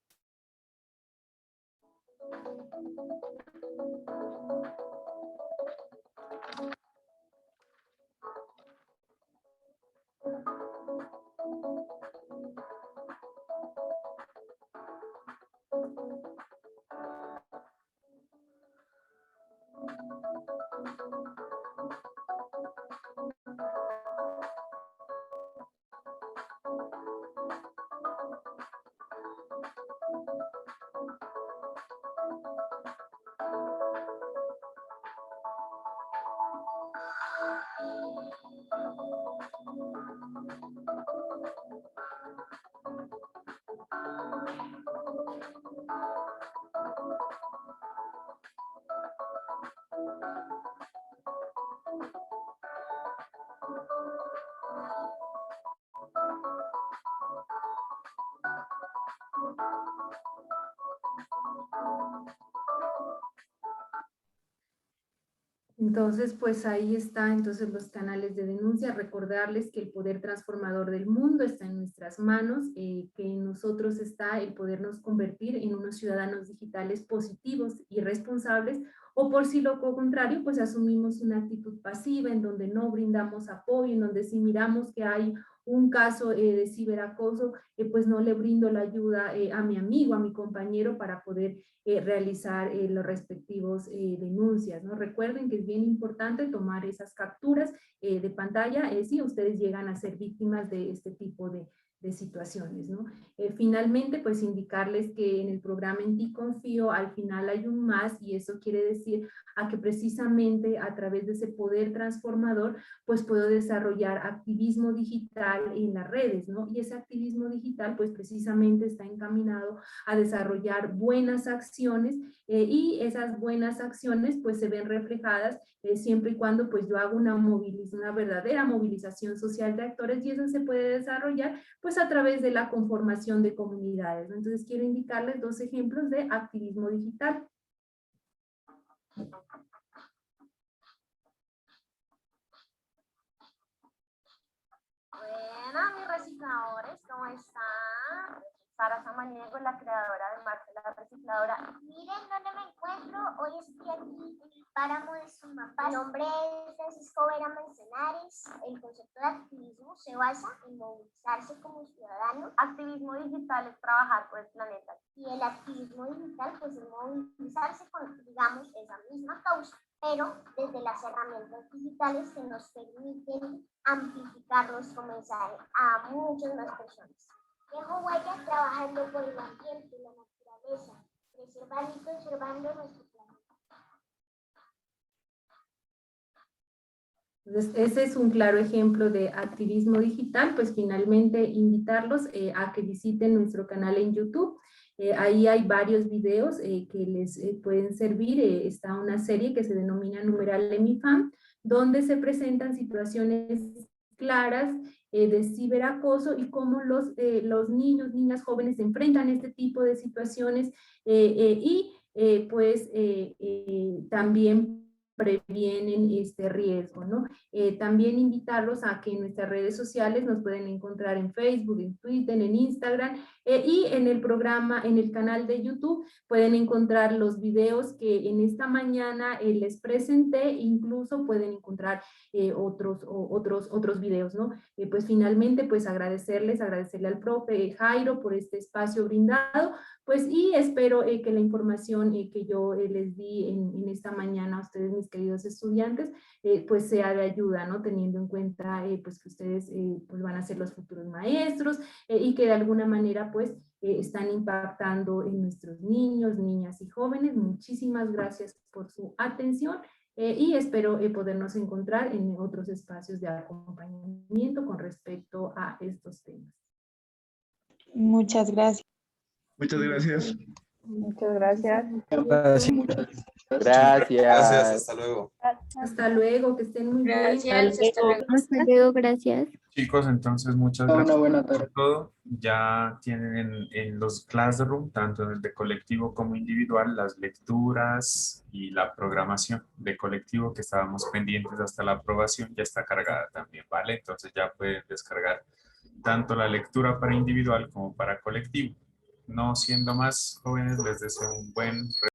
Entonces, pues ahí está, entonces los canales de denuncia, recordarles que el poder transformador del mundo está en nuestras manos, que en nosotros está el podernos convertir en unos ciudadanos digitales positivos y responsables, o por si lo contrario, pues asumimos una actitud pasiva en donde no brindamos apoyo, en donde si miramos que hay un caso de ciberacoso, pues no le brindo la ayuda a mi amigo, a mi compañero para poder realizar los respectivos denuncias, ¿no? Recuerden que es bien importante tomar esas capturas de pantalla si ustedes llegan a ser víctimas de este tipo de situaciones, ¿no? Finalmente, pues indicarles que en el programa En Ti Confío al final hay un más, y eso quiere decir a que precisamente a través de ese poder transformador pues puedo desarrollar activismo digital en las redes, ¿no? Y ese activismo digital pues precisamente está encaminado a desarrollar buenas acciones y esas buenas acciones pues se ven reflejadas siempre y cuando pues yo hago una verdadera movilización social de actores, y eso se puede desarrollar pues a través de la conformación de comunidades, ¿no? Entonces quiero indicarles 2 ejemplos de activismo digital. Buenas, mis recicladores, ¿cómo están? Sara Samaniego, la creadora de Marta la Recicladora. Miren dónde me encuentro. Hoy estoy aquí en el páramo de Sumapaz. Mi nombre es Francisco Vera Manzanares. El concepto de activismo se basa en movilizarse como ciudadano. Activismo digital es trabajar por el planeta. Y el activismo digital pues es movilizarse con, digamos, esa misma causa, pero desde las herramientas digitales que nos permiten amplificar nuestro mensaje a muchas más personas. Dejo huella trabajando por el ambiente y la naturaleza, preservando y conservando nuestro planeta. Entonces, ese es un claro ejemplo de activismo digital. Pues finalmente invitarlos a que visiten nuestro canal en YouTube. Ahí hay varios videos que les pueden servir. Está una serie que se denomina Numeral Emifam, donde se presentan situaciones claras de ciberacoso y cómo los niños, niñas, jóvenes se enfrentan a este tipo de situaciones y también previenen este riesgo, ¿no? También invitarlos a que en nuestras redes sociales nos pueden encontrar en Facebook, en Twitter, en Instagram y en el programa, en el canal de YouTube pueden encontrar los videos que en esta mañana les presenté, incluso pueden encontrar otros videos, ¿no? Pues finalmente pues agradecerle al profe Jairo por este espacio brindado, pues y espero que la información que yo les di en esta mañana a ustedes, mis queridos estudiantes, pues sea de ayuda, ¿no? Teniendo en cuenta pues que ustedes pues van a ser los futuros maestros y que de alguna manera pues están impactando en nuestros niños, niñas y jóvenes. Muchísimas gracias por su atención y espero podernos encontrar en otros espacios de acompañamiento con respecto a estos temas. Muchas gracias. Muchas gracias. Muchas gracias. Gracias. Hasta luego. Hasta luego, que estén muy bien. Hasta luego, gracias. Chicos, entonces muchas gracias por todo. Ya tienen en los Classroom, tanto en el de colectivo como individual, las lecturas y la programación de colectivo que estábamos pendientes hasta la aprobación, ya está cargada también, ¿vale? Entonces ya pueden descargar tanto la lectura para individual como para colectivo. No siendo más, jóvenes, les deseo un buen